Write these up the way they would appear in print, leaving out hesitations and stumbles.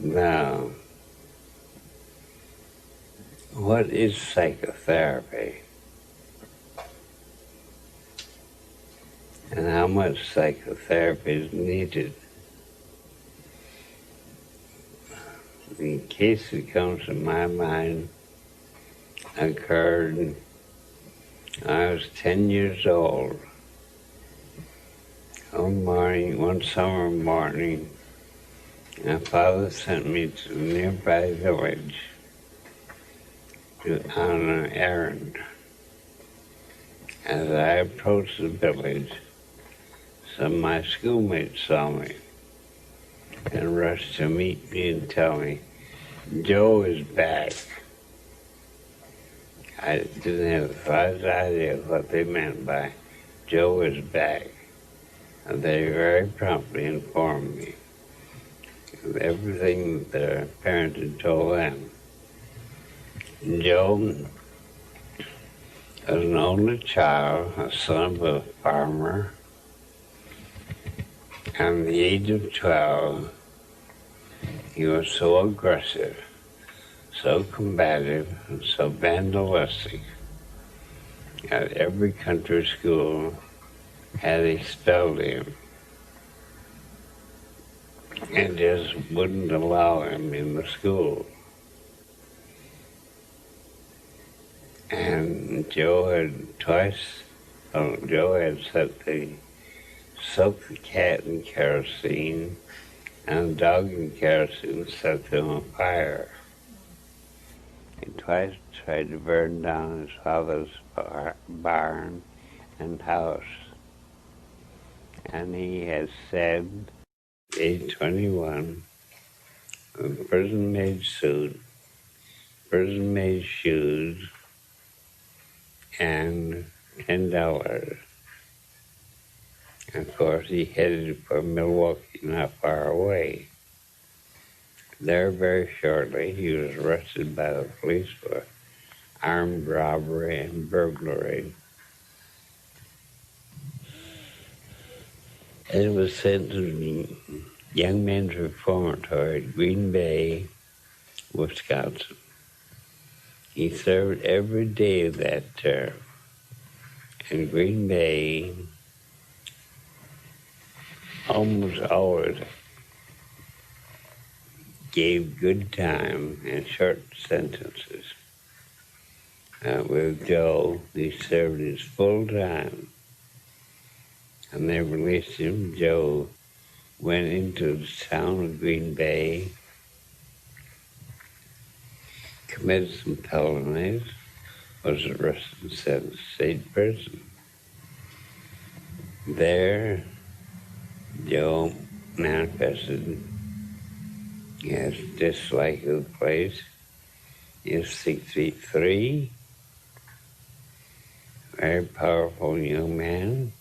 Now, what is psychotherapy? And how much psychotherapy is needed? The case that comes to my mind occurred when I was 10 years old. One summer morning, my father sent me to the nearby village on an errand. As I approached the village, some of my schoolmates saw me and rushed to meet me and tell me, "Joe is back." I didn't have the slightest idea what they meant by "Joe is back." And they very promptly informed me of everything that their parents had told them. Joe was an only child, a son of a farmer. At the age of 12, he was so aggressive, so combative, and so vandalistic that every country school had expelled him and just wouldn't allow him in the school. And Joe had soaked the cat in kerosene and the dog in kerosene, set them on fire. He twice tried to burn down his father's barn and house. And he has said, age 21, a prison-made suit, prison-made shoes, and $10. Of course, he headed for Milwaukee, not far away. There, very shortly, he was arrested by the police for armed robbery and burglary. And was sent to the Young Men's Reformatory at Green Bay, Wisconsin. He served every day of that term. And Green Bay almost always gave good time and short sentences. With Joe, he served his full time. And they released him. Joe went into the town of Green Bay, committed some felonies, was arrested and sent to state prison. There, Joe manifested his dislike of the place. He was 6'3", very powerful young man.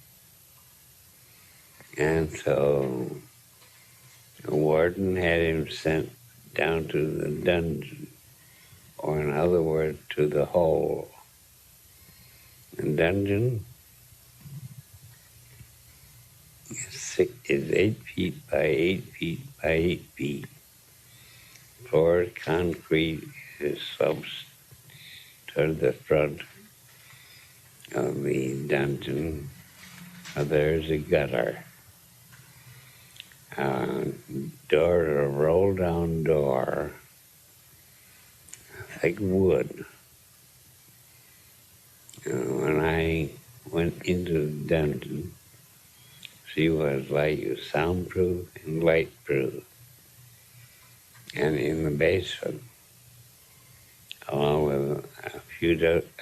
And so the warden had him sent down to the dungeon, or in other words, to the hole. The dungeon is 8 feet by 8 feet by 8 feet. Floor is concrete, it slopes toward the front of the dungeon. There's a gutter. Door, a roll-down door, thick wood. When I went into the dungeon, she was like soundproof and lightproof. And in the basement, along with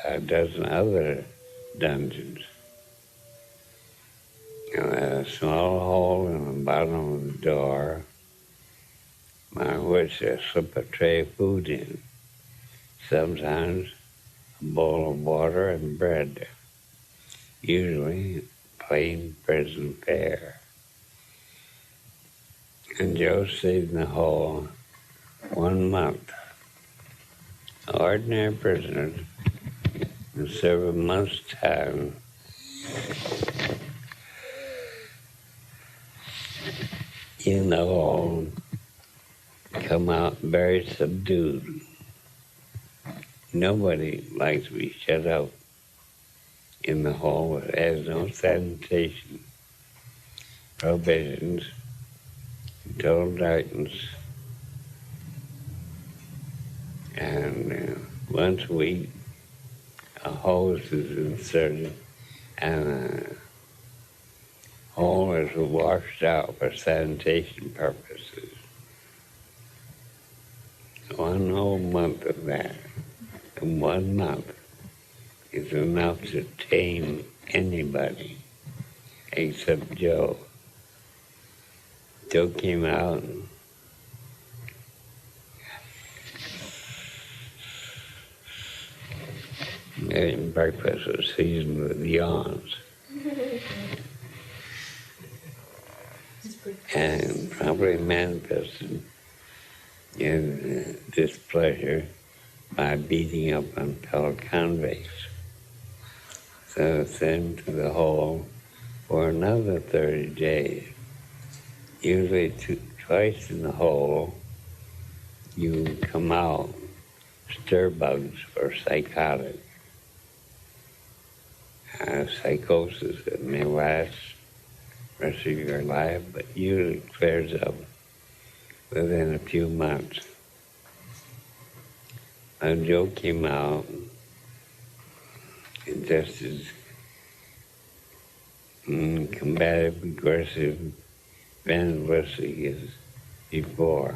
a dozen other dungeons, a small hole in the bottom of the door, by which they slip a tray of food in, sometimes a bowl of water and bread, usually plain prison fare. And Joe stayed in the hole 1 month. Ordinary prisoners who serve a month's time in the hole come out very subdued. Nobody likes to be shut up in the hall. It has no sanitation, provisions, total darkness. And once a week, a hose is inserted and the hole is washed out for sanitation purposes. 1 whole month of that, and 1 month is enough to tame anybody except Joe. Joe came out and made breakfast was seasoned with yawns. And probably manifested in displeasure by beating up on fellow convicts. So sent to the hole for another 30 days. Usually twice in the hole, you come out stir bugs or psychotic. Psychosis that may last the rest of your life, but usually clears up within a few months. When Joe came out, just as combative, aggressive, vandalistic as before,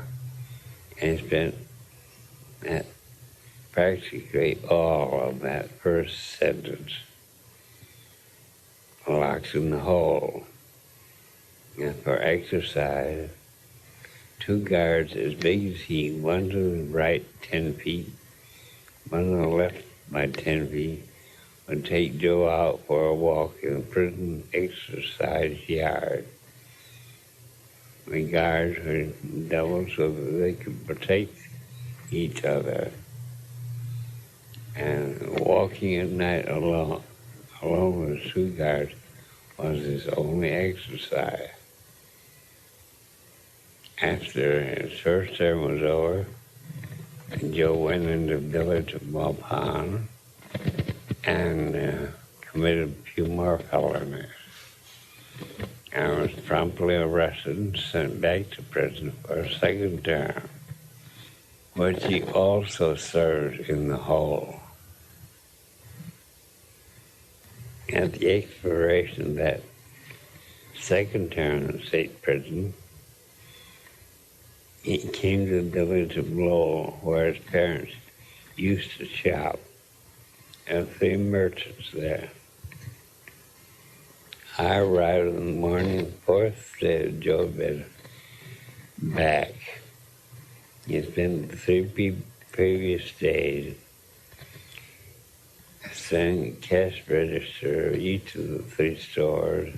and spent practically all of that first sentence locked in the hole. And for exercise, 2 guards as big as he, one to the right 10 feet, one to the left by 10 feet, would take Joe out for a walk in the prison exercise yard. The guards were doubled so that they could protect each other. And walking at night alone with 2 guards was his only exercise. After his first term was over, Joe went into the village of Milton and committed a few more felonies. And was promptly arrested and sent back to prison for a second term, which he also served in the hole. At the expiration of that second term in state prison, he came to the village of Lowell, where his parents used to shop. There were 3 merchants there. I arrived in the morning, 4th day of Joe been back. He spent the 3 previous days sending cash register each of the 3 stores,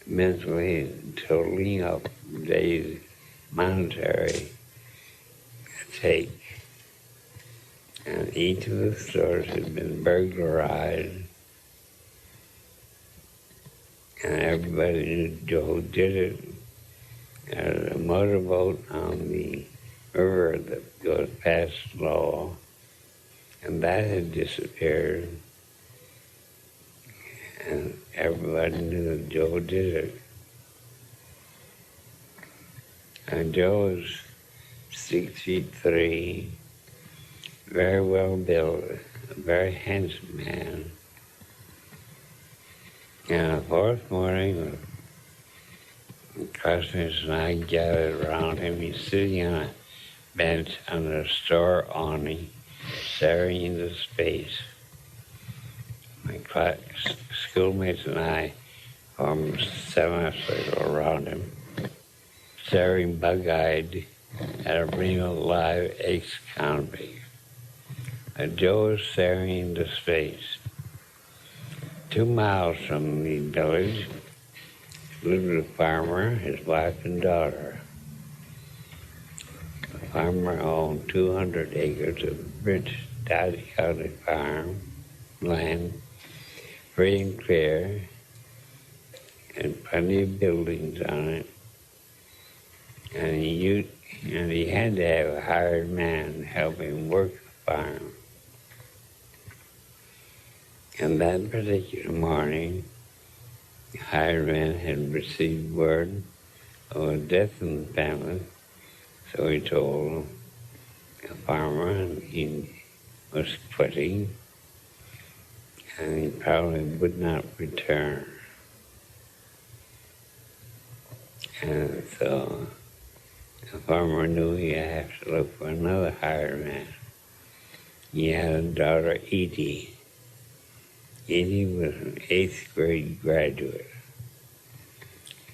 mentally totaling up days monetary take. And each of the stores had been burglarized, and everybody knew Joe did it. There was a motorboat on the river that goes past Lowell, and that had disappeared. And everybody knew that Joe did it. And Joe was 6'3", very well built, a very handsome man. And the 4th morning, the classmates and I gathered around him. He's sitting on a bench under a store awning, staring into space. My schoolmates and I formed a semicircle around him, staring bug-eyed at a real live ex-convict. And Joe was staring into space. 2 miles from the village lived a farmer, his wife and daughter. The farmer owned 200 acres of rich Dodge County farm land, free and clear, and plenty of buildings on it. And he and he had to have a hired man help him work the farm. And that particular morning, the hired man had received word of a death in the family, so he told the farmer he was quitting, and he probably would not return. And so the farmer knew he had to look for another hired man. He had a daughter, Edie. Edie was an 8th grade graduate.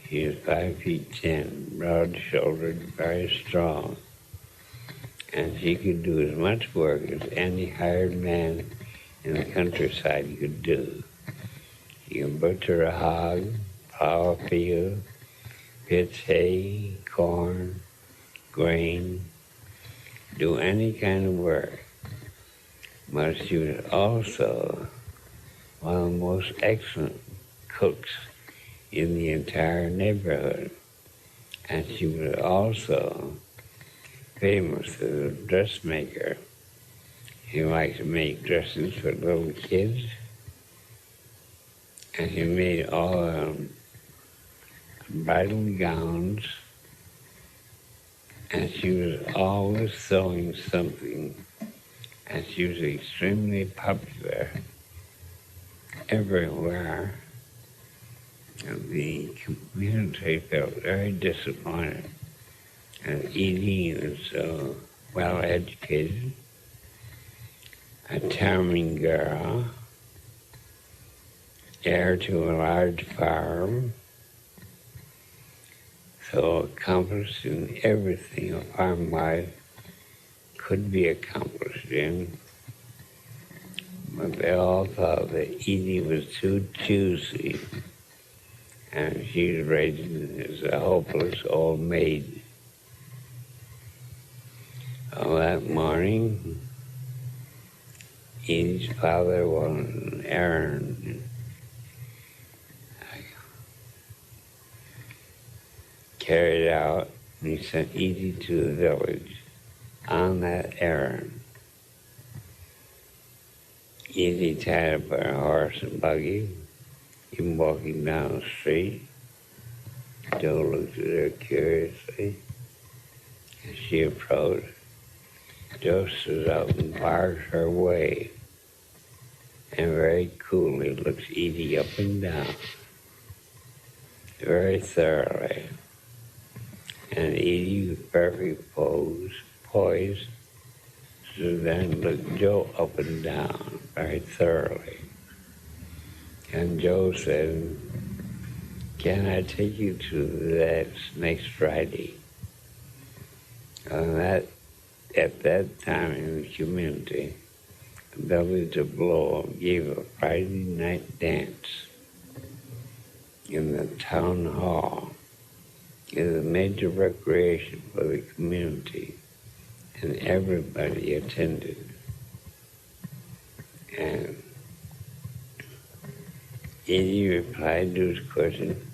She was 5'10", broad-shouldered, very strong, and she could do as much work as any hired man in the countryside could do. She could butcher a hog, plow a field, pitch hay, corn, grain, do any kind of work. But she was also one of the most excellent cooks in the entire neighborhood. And she was also famous as a dressmaker. She liked to make dresses for little kids, and she made all bridal gowns, and she was always sewing something, and she was extremely popular everywhere. And the community felt very disappointed. And Edie was well educated, a charming girl, heir to a large farm, so accomplished in everything a farm wife could be accomplished in. But they all thought that Edie was too choosy, and she was raised as a hopeless old maid. Well, that morning, Edie's father was on an errand. Carried out, and he sent Edie to the village on that errand. Edie tied up her horse and buggy, came walking down the street. Joe looked at her curiously. As she approached, Joe stood up and barked her way, and very coolly looked Edie up and down, very thoroughly. And Edie, with perfect poise, stood there and looked Joe up and down very thoroughly. And Joe said, "Can I take you to that next Friday?" And at that time in the community, the village of Blow gave a Friday night dance in the town hall. It was a major recreation for the community, and everybody attended. And Edie replied to his question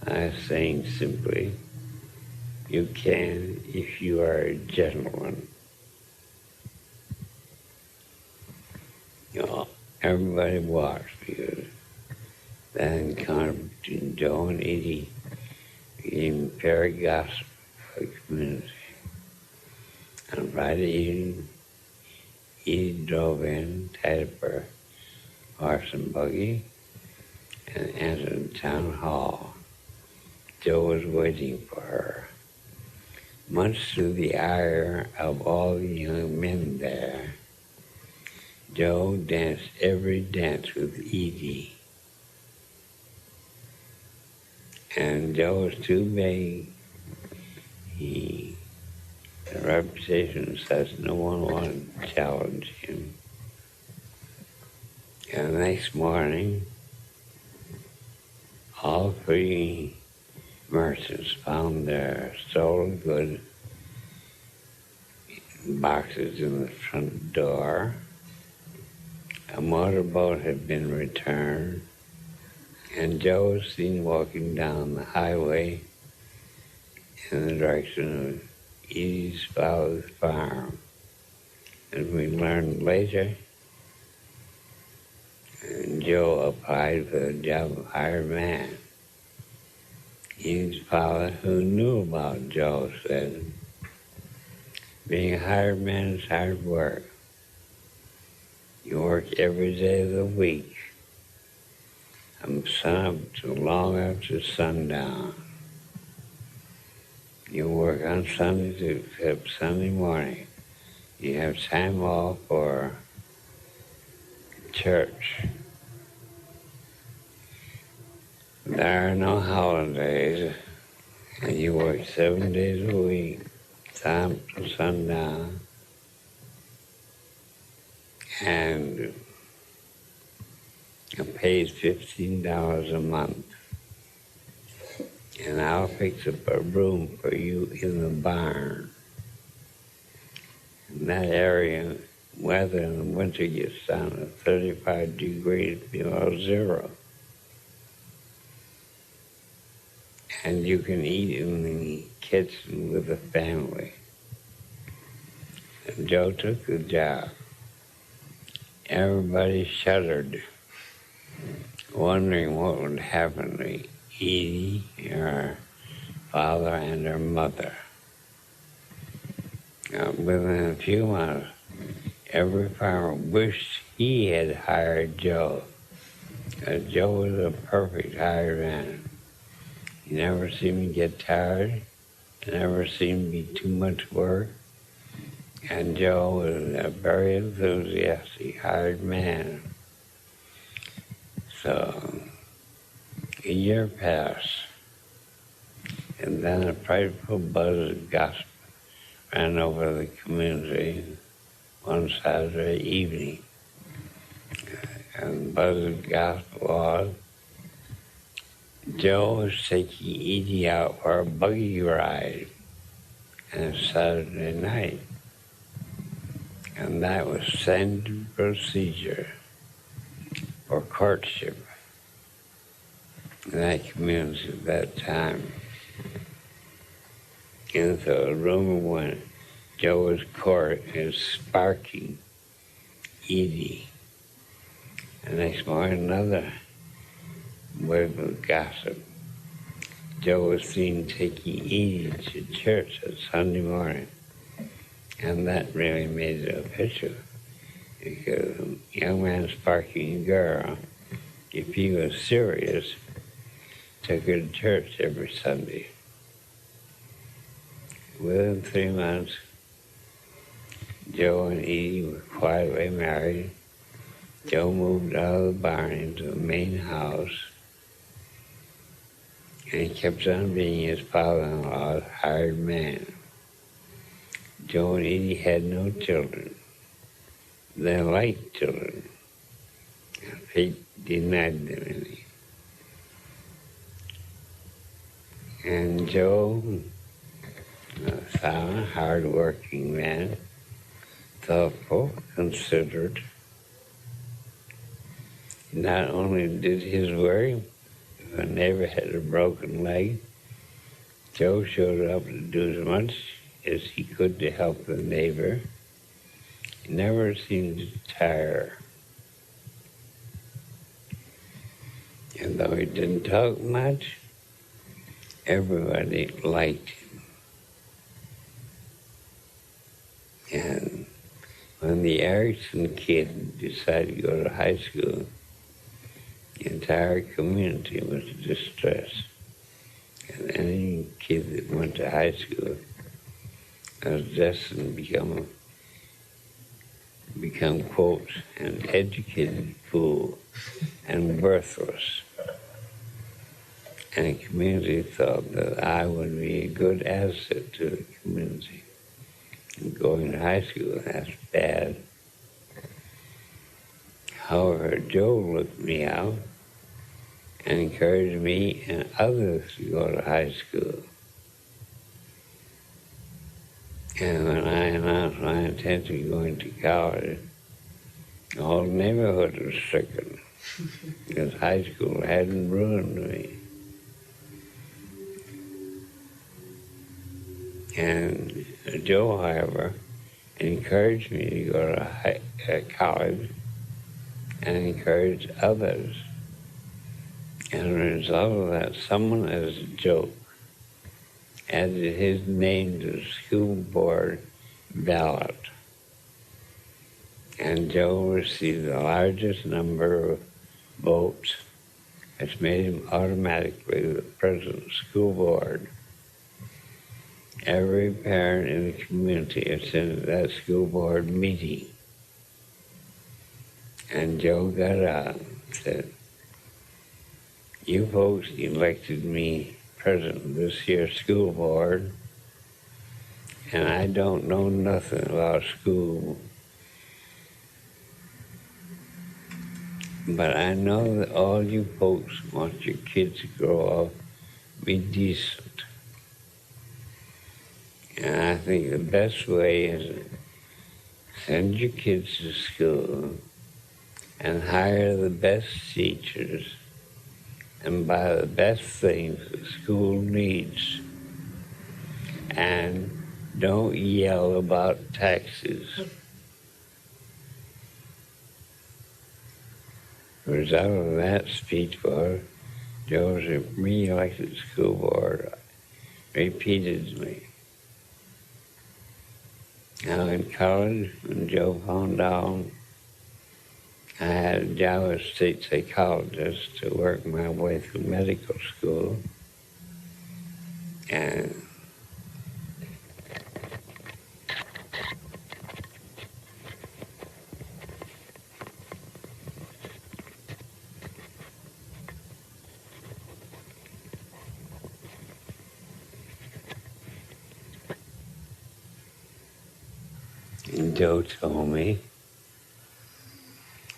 by saying simply, "You can if you are a gentleman." Everybody watched because that encounter between Joe and Edie became fairy gossip for the community. On Friday evening, Edie drove in, tied up her horse and buggy, and entered the town hall. Joe was waiting for her. Much to the ire of all the young men there, Joe danced every dance with Edie. And Joe was too big. The reputation says no one wanted to challenge him. And the next morning, all three merchants found their stolen goods in boxes in the front door. A motorboat had been returned, and Joe was seen walking down the highway in the direction of Edie's father's farm. As we learned later, Joe applied for the job of hired man. Edie's father, who knew about Joe, said, being a hired man is hard work. You work every day of the week, from sun up to long after sundown. You work on Sundays except Sunday morning. You have time off for church. There are no holidays, and you work 7 days a week, sun up to sundown. And it pays $15 a month. And I'll fix up a room for you in the barn. In that area, weather in the winter gets down to 35 degrees below zero. And you can eat in the kitchen with the family. And Joe took the job. Everybody shuddered, wondering what would happen to Edie, her father, and her mother. Within a few months, every farmer wished he had hired Joe. Joe was a perfect hired man. He never seemed to get tired. It never seemed to be too much work. And Joe was a very enthusiastic hired man. So a year passed, and then a frightful buzz of gossip ran over the community one Saturday evening. And the buzz of gossip was Joe was taking Edie out for a buggy ride on a Saturday night. And that was standard procedure for courtship in that community at that time. And so the rumor went, Joe was sparking Edie. And next morning, another word of gossip. Joe was seen taking Edie to church on Sunday morning. And that really made it official, because a young man sparking a girl, if he was serious, took her to church every Sunday. Within 3 months, Joe and Edie were quietly married. Joe moved out of the barn into the main house, and he kept on being his father-in-law's hired man. Joe and Edie had no children. They liked children. Fate denied them any. And Joe, a silent, hard-working man, thoughtful, considerate, not only did his work, if a neighbor had a broken leg, Joe showed up to do as much as he could to help the neighbor. He never seemed to tire. And though he didn't talk much, everybody liked him. And when the Erickson kid decided to go to high school, the entire community was distressed. And any kid that went to high school was destined to become, quote, an educated fool and worthless. And the community thought that I would be a good asset to the community. And going to high school, that's bad. However, Joe looked me out and encouraged me and others to go to high school. And when I announced my intention of going to college, the whole neighborhood was stricken because high school hadn't ruined me. And Joe, however, encouraged me to go to college and encouraged others. And as a result of that, someone as a joke added his name to the school board ballot. And Joe received the largest number of votes, which made him automatically the president of the school board. Every parent in the community attended that school board meeting. And Joe got up and said, "You folks elected me president of this year's school board, and I don't know nothing about school. But I know that all you folks want your kids to grow up, be decent. And I think the best way is to send your kids to school and hire the best teachers and buy the best things the school needs. And don't yell about taxes." The result of that speech was Joe was re-elected school board repeatedly. Now in college, when Joe found out I had a job as state psychologist to work my way through medical school, and Joe told me,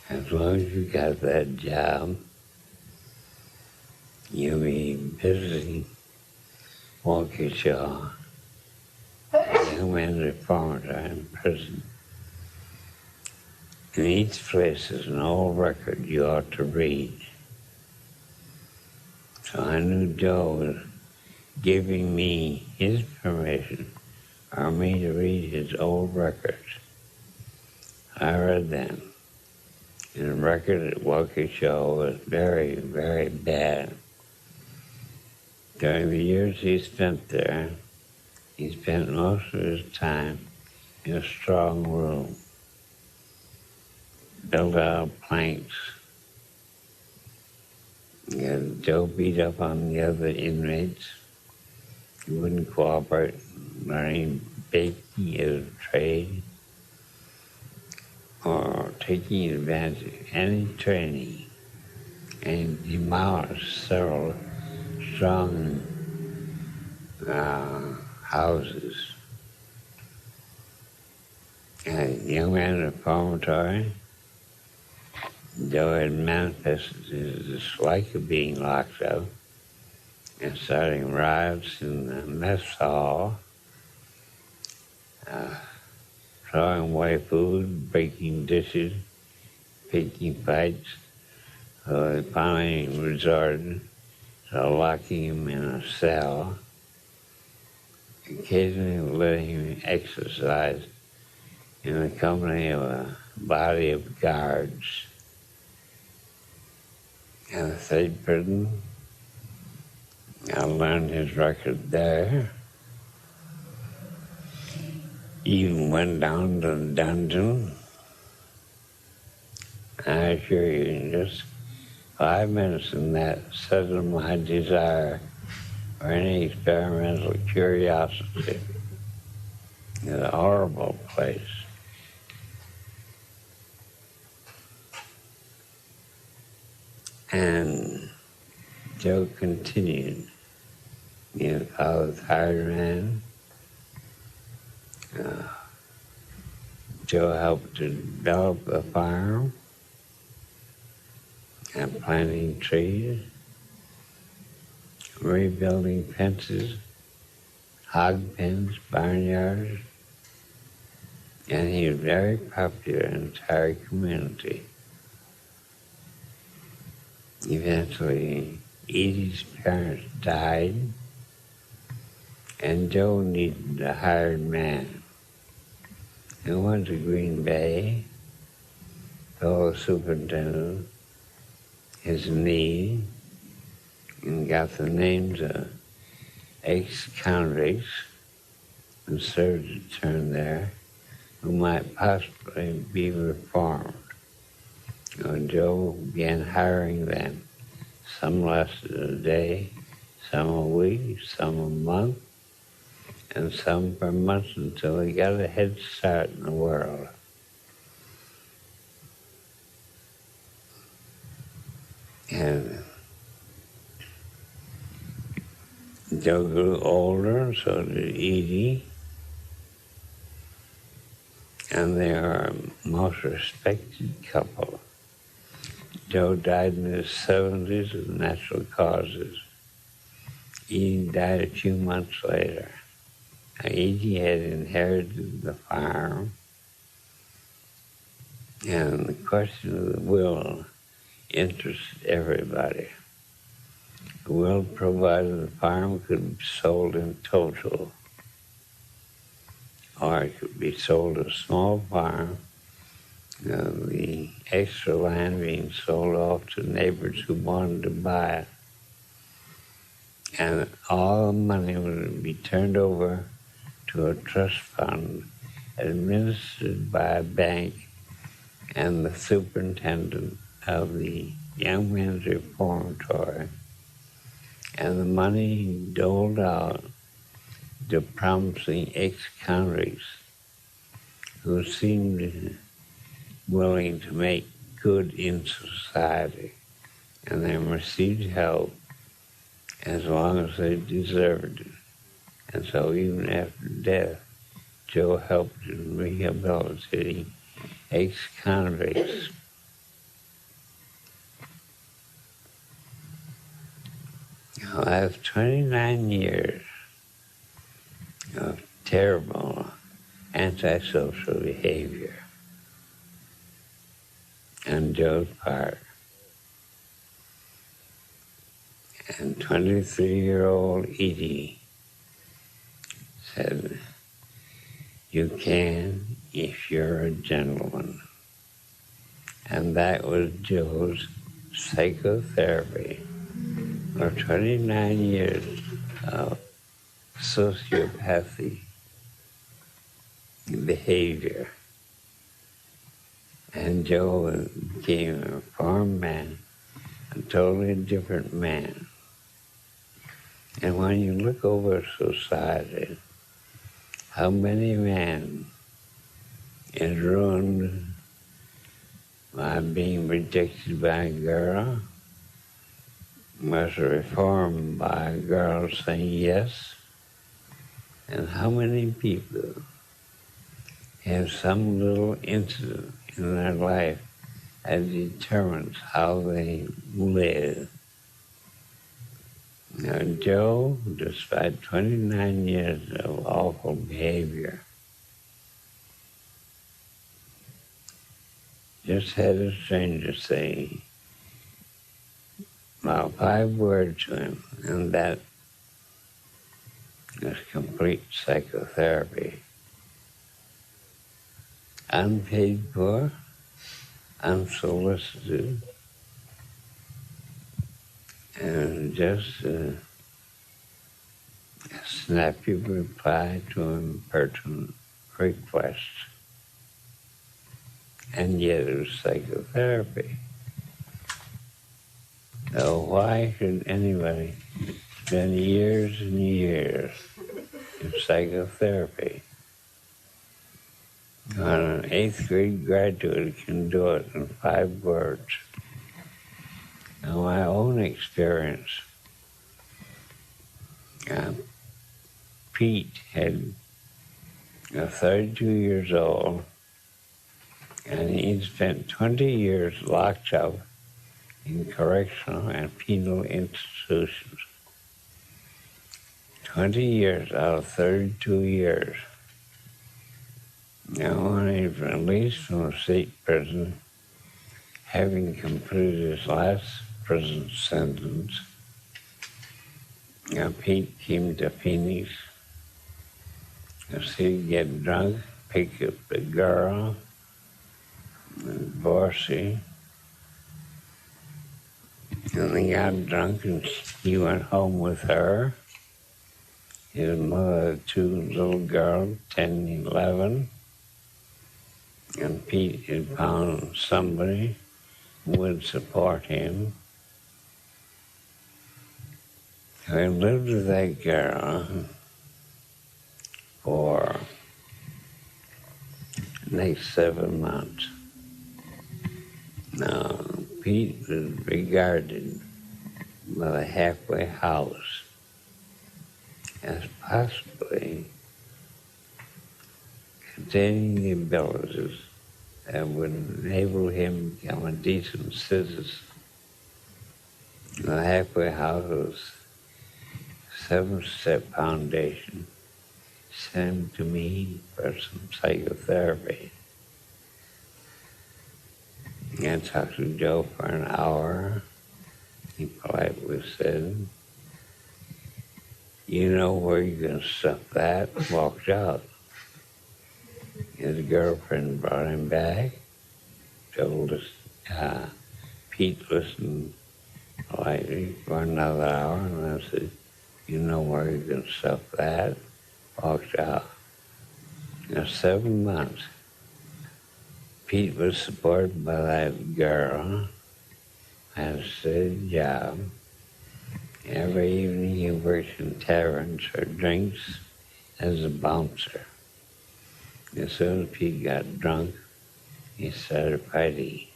as long as you got that job, you'll be visiting Waukesha, young men reformatory in prison. And each place is an old record you ought to read. So I knew Joe was giving me his permission for me to read his old records. I read them. And the record at Waukesha was very, very bad. During the years he spent there, he spent most of his time in a strong room, built out of planks. And Joe beat up on the other inmates. He wouldn't cooperate learning baking as a trade or taking advantage of any training, and demolished several strong houses. And young man reformatory, Joe had manifested his dislike of being locked up and starting riots in the mess hall, throwing away food, breaking dishes, picking fights. So they finally resorted to locking him in a cell, occasionally letting him exercise in the company of a body of guards. And the state prison, I learned his record there. Even went down to the dungeon. I assure you, in just 5 minutes in that settled my desire for any experimental curiosity. It's a horrible place. And Joe continued. I was hired man. Joe helped to develop the farm and planting trees, rebuilding fences, hog pens, barnyards, and he was very popular in the entire community. Eventually, Edie's parents died, and Joe needed a hired man. He went to Green Bay, told the superintendent his need, and got the names of ex-convicts who served a term there who might possibly be reformed. Joe began hiring them, some lasted a day, some a week, some a month, and some for months until he got a head start in the world. And Joe grew older, and so did Edie. And they are a most respected couple. Joe died in his 70s of natural causes. Edie died a few months later. Now, Edie had inherited the farm, and the question of the will interested everybody. The will provided the farm could be sold in total, or it could be sold a small farm, the extra land being sold off to neighbors who wanted to buy it. And all the money would be turned over to a trust fund administered by a bank and the superintendent of the Young Men's Reformatory. And the money doled out to promising ex-convicts who seemed willing to make good in society, and they received help as long as they deserved it. And so even after death, Joe helped in rehabilitating ex-convicts. Now, after 29 years of terrible antisocial behavior on Joe's part, and 23-year-old Edie said, "You can if you're a gentleman." And that was Joe's psychotherapy for 29 years of sociopathic behavior. And Joe became a reformed man, a totally different man. And when you look over society, how many men is ruined by being rejected by a girl, was reformed by a girl saying yes, and how many people have some little incident in their life that determines how they live. Now, Joe, despite 29 years of awful behavior, just had a stranger say about 5 words to him, and that was complete psychotherapy. Unpaid for, unsolicited, and just a snappy reply to impertinent requests. And yet it was psychotherapy. So why should anybody spend years and years in psychotherapy when an 8th grade graduate can do it in 5 words? Now, my own experience, Pete had 32 years old, and he'd spent 20 years locked up in correctional and penal institutions. 20 years out of 32 years. Now, when he was released from a state prison, having completed his last prison sentence, Pete came to Phoenix If he'd get drunk, pick up the girl, and Borsey, and he got drunk and he went home with her. His mother had two little girls, 10 and 11, and Pete had found somebody who would support him. So he lived with that girl for the next 7 months. Now, Pete was regarded by the halfway house as possibly containing the abilities that would enable him to become a decent citizen. The halfway house was a 7-step foundation sent him to me for some psychotherapy. I talked to Joe for an hour. He politely said, "You know where you're going to stuff that?" Walked out. His girlfriend brought him back, told us, Pete listened politely for another hour, and I said, "You know where you're going to stuff that?" Walked out. Now, 7 months. Pete was supported by that girl, had a steady job. Every evening he worked in taverns for drinks as a bouncer. As soon as Pete got drunk, he started fighting.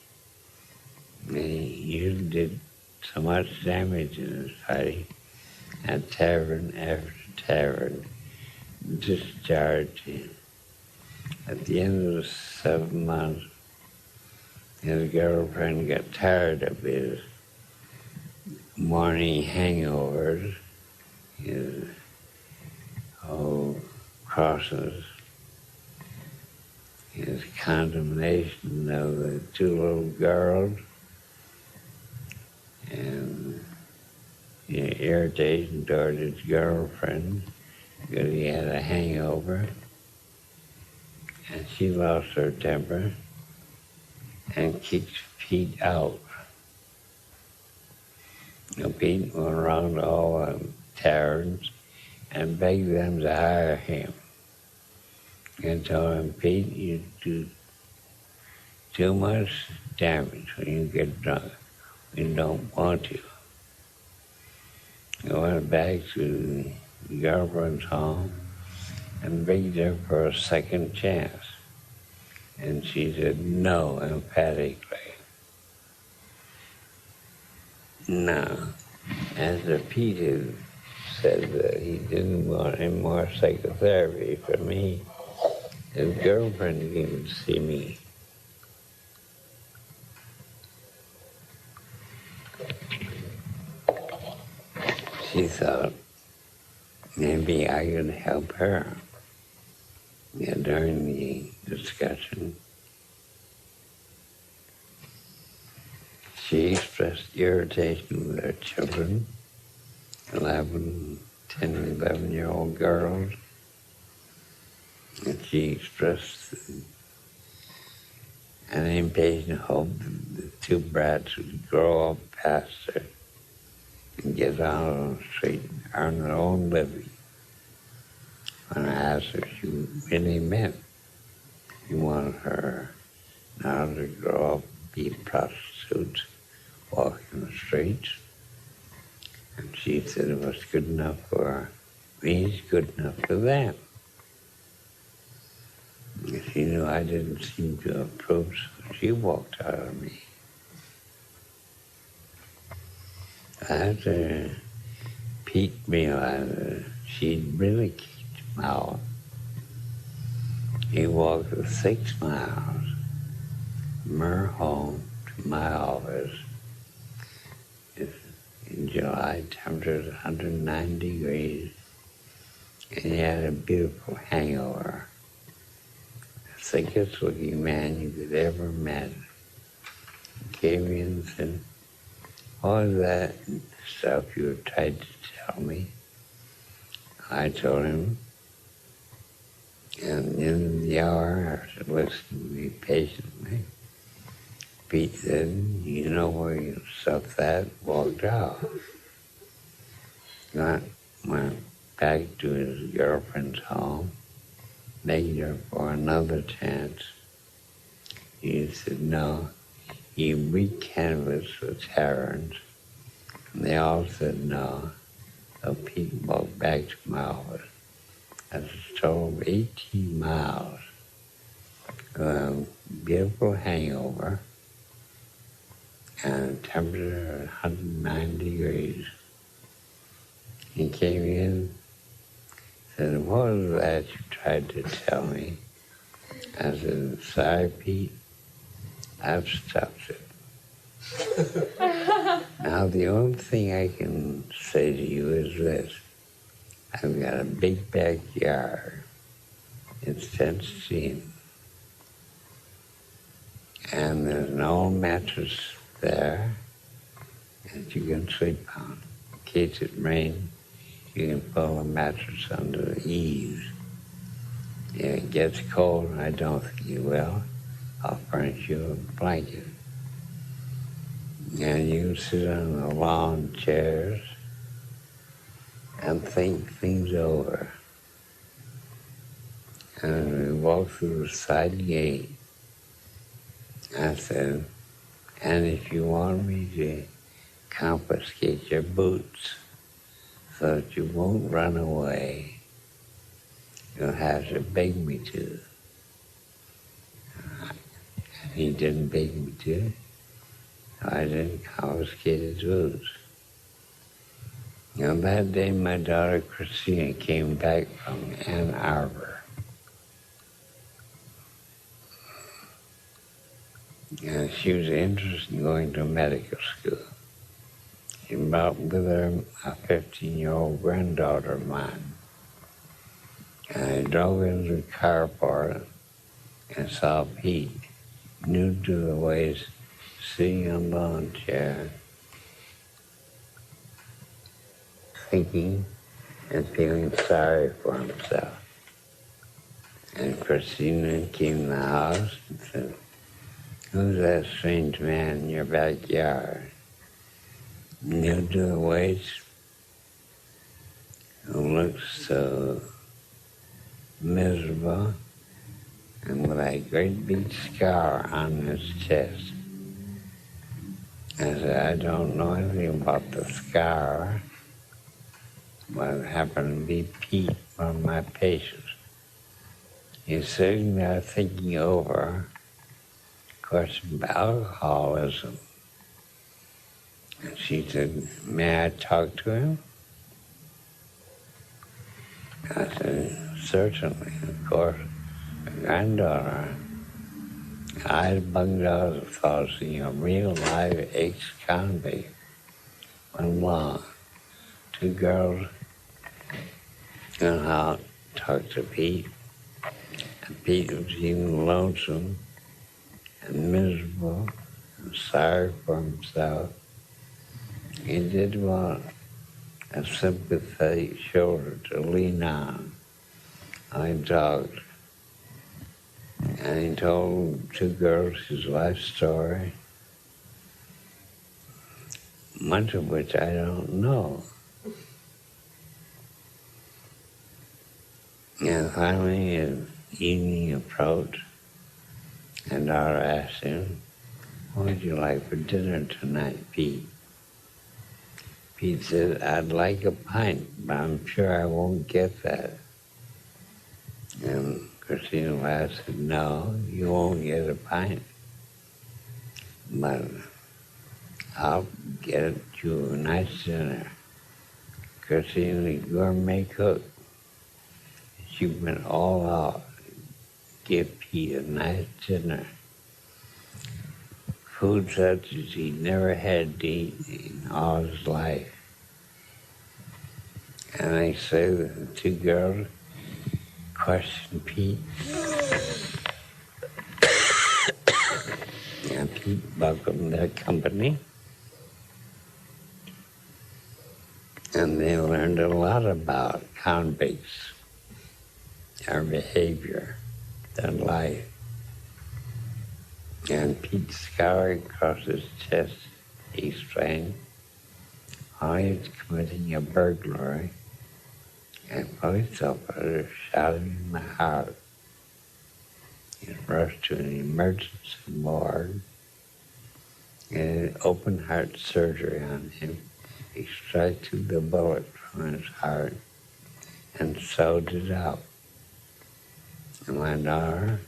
And he usually did so much damage in his fighting at tavern after tavern, discharged him. At the end of the 7 months, his girlfriend got tired of his morning hangovers, his crosses, his condemnation of the two little girls, and irritation toward his girlfriend because he had a hangover. And she lost her temper and kicked Pete out. Pete went around to all the taverns and begged them to hire him. And told him, "Pete, you do too much damage when you get drunk. We don't want you." He went back to the girlfriend's home and begged her for a second chance. And she said no emphatically. No. After Pete had said that he didn't want any more psychotherapy from me, his girlfriend came to see me. She thought maybe I could help her. During the discussion, she expressed irritation with her children, 10 and 11-year-old girls, and she expressed an impatient hope that the two brats would grow up faster and get out on the street and earn their own living. When I asked her if she really meant she wanted her now to grow up and be prostitutes walking the streets, and she said it was good enough for me, it's good enough for them. She knew I didn't seem to approve, so she walked out of me. After Pete realized that she'd really kicked him out, he walked the 6 miles from her home to my office. In July, temperature was 109 degrees, and he had a beautiful hangover. The thickest looking man you could ever imagine. He came in and said, "All of that stuff you were trying to tell me." I told him And in the hour, after listening to me patiently, Pete said, "You know where you stuffed that?" Walked out. Went back to his girlfriend's home, begged her for another chance. He said no. He re-canvassed the taverns, and they all said no. So Pete walked back to my office. That's a total of 18 miles. A beautiful hangover, and a temperature of 109 degrees. He came in, said, "What was that you tried to tell me?" I said, "Sorry, Pete, I've stuffed it." Now, the only thing I can say to you is this. I've got a big backyard. It's fenced in. And there's an old mattress there that you can sleep on. In case it rains, you can pull a mattress under the eaves. If it gets cold, and I don't think it will, I'll furnish you a blanket. And you can sit on the lawn chairs and think things over. And we walked through the side gate. I said, "And if you want me to confiscate your boots so that you won't run away, you'll have to beg me to." And he didn't beg me to. I didn't confiscate his boots. Now that day, my daughter Christina came back from Ann Arbor. And she was interested in going to medical school. She brought with her a 15-year-old granddaughter of mine. And I drove into the carport and saw Pete, nude to the waist, sitting on the lawn chair, thinking and feeling sorry for himself. And Christina came in the house and said, "Who's that strange man in your backyard? Nude to the waist, who looks so miserable, and with a great big scar on his chest." I said, "I don't know anything about the scar, but it happened to be Pete, one of my patients. He's sitting there thinking over a question of alcoholism." And she said, "May I talk to him?" I said, "Certainly, of course." My granddaughter, I bugged out of thought of seeing a real live ex-convict. Went along. Two girls went out, talked to Pete. And Pete was even lonesome and miserable and sorry for himself. He did want a sympathetic shoulder to lean on. I talked. And he told two girls his life story, much of which I don't know. And finally, as evening approached, and daughter asked him, "What would you like for dinner tonight, Pete?" Pete said, "I'd like a pint, but I'm sure I won't get that." And Christina laughed and said, "No, you won't get a pint, but I'll get you a nice dinner." Christina, gourmet cook. She went all out to give Pete a nice dinner. Food such as he never had to eat in all his life. And I say that the two girls questioned Pete. And Pete welcomed their company. And they learned a lot about convicts our behavior, their life. And Pete scoured across his chest, he explained, while he was committing a burglary, and a police officer shot him in the heart. He was rushed to an emergency morgue and did open heart surgery on him, extracted the bullet from his heart and sewed it up. And my daughter,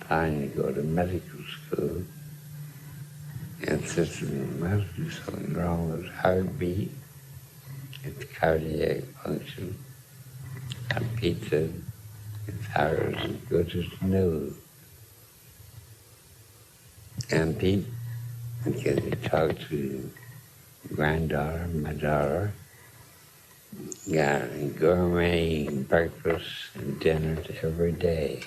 trying to go to medical school, insisted there must be something wrong with his heartbeat, its cardiac function. And Pete said his heart was as good as new. And Pete, because he talked to granddaughter, my daughter, got gourmet breakfast and dinners every day.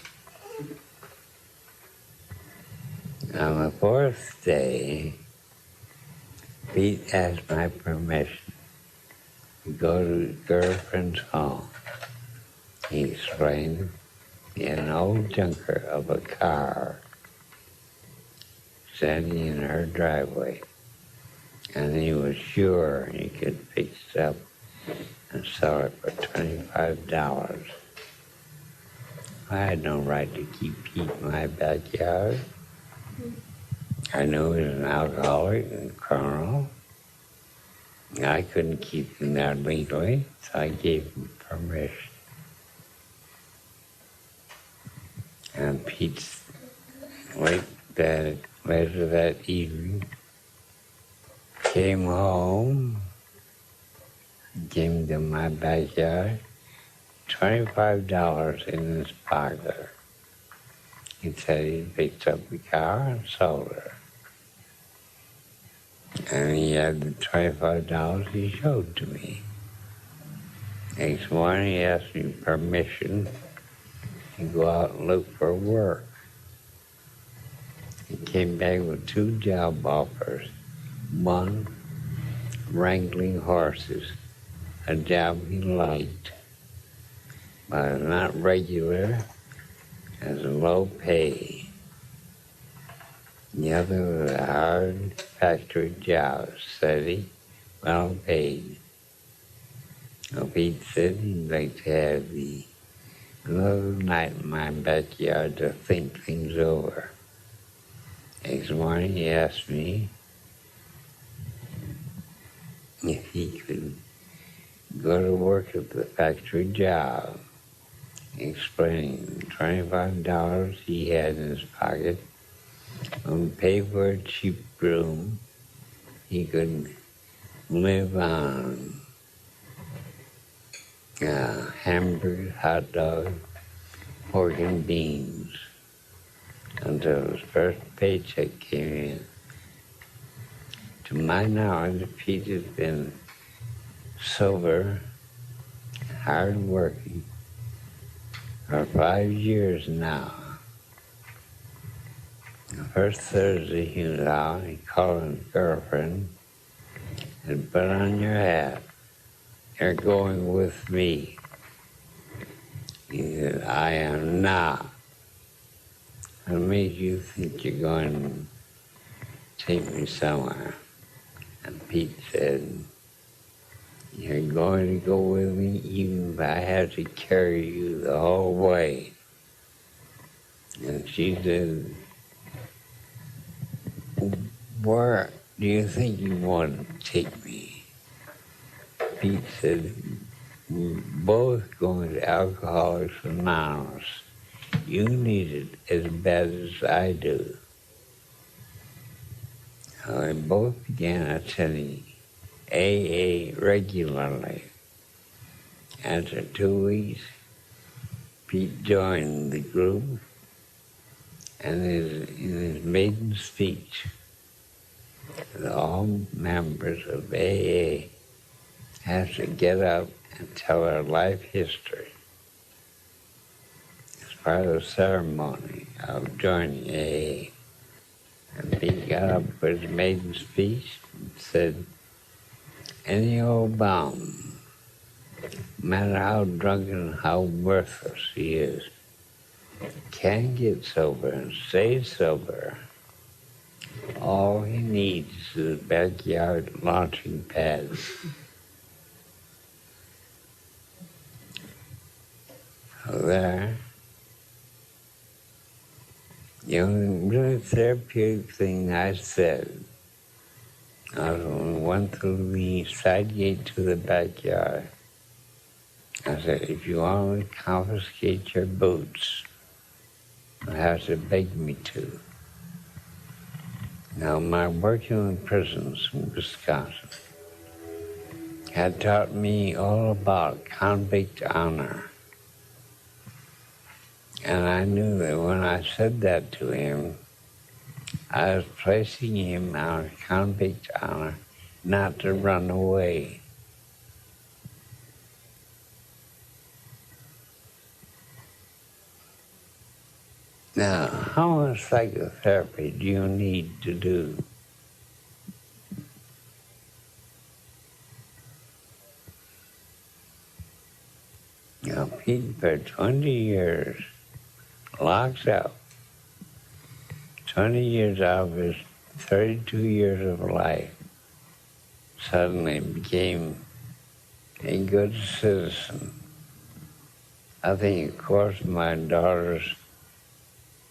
On the fourth day, Pete asked my permission to go to his girlfriend's home. He explained he had an old junker of a car standing in her driveway, and he was sure he could fix it up and sell it for $25. I had no right to keep Pete in my backyard. I knew he was an alcoholic and a criminal. I couldn't keep him there legally, so I gave him permission. And Pete, later that evening, came home, came to my backyard, $25 in his pocket. He said he picked up the car and sold her. And he had the $25 he showed to me. Next morning he asked me permission to go out and look for work. He came back with 2 job offers. One, wrangling horses, a job he liked, but not regular, as a low pay. The other was a hard factory job, steady, well paid. So Pete said he'd like to have another night in my backyard to think things over. Next morning he asked me if he could go to work at the factory job, explaining the $25 he had in his pocket would pay for a cheap room he could live on. Hamburgers, hot dogs, pork and beans, until his first paycheck came in. To my knowledge, Pete has been sober, hard-working for 5 years now. The first Thursday he was out, he called his girlfriend and put on your hat. You're going with me. He said, I am not. What made you think you're going to take me somewhere? And Pete said, you're going to go with me even if I have to carry you the whole way. And she said, where do you think you want to take me? Pete said, we're both going to Alcoholics Anonymous. You need it as bad as I do. So they both began attending AA regularly. After 2 weeks, Pete joined the group, and in his maiden speech, all members of AA have to get up and tell their life history. As part of the ceremony of joining AA, and Pete got up for his maiden speech and said, any old bum No matter how drunken, how worthless he is, can get sober and stay sober. All he needs is a backyard launching pad. So there, the only really therapeutic thing I said, I went through the side gate to the backyard. I said, if you want to confiscate your boots, you'll have to beg me to. Now, my working in prisons in Wisconsin had taught me all about convict honor. And I knew that when I said that to him, I was placing him on convict honor not to run away. Now, how much psychotherapy do you need to do? Now, Pete, for 20 years, locked up, 20 years out of his 32 years of life, suddenly became a good citizen. I think, of course, my daughter's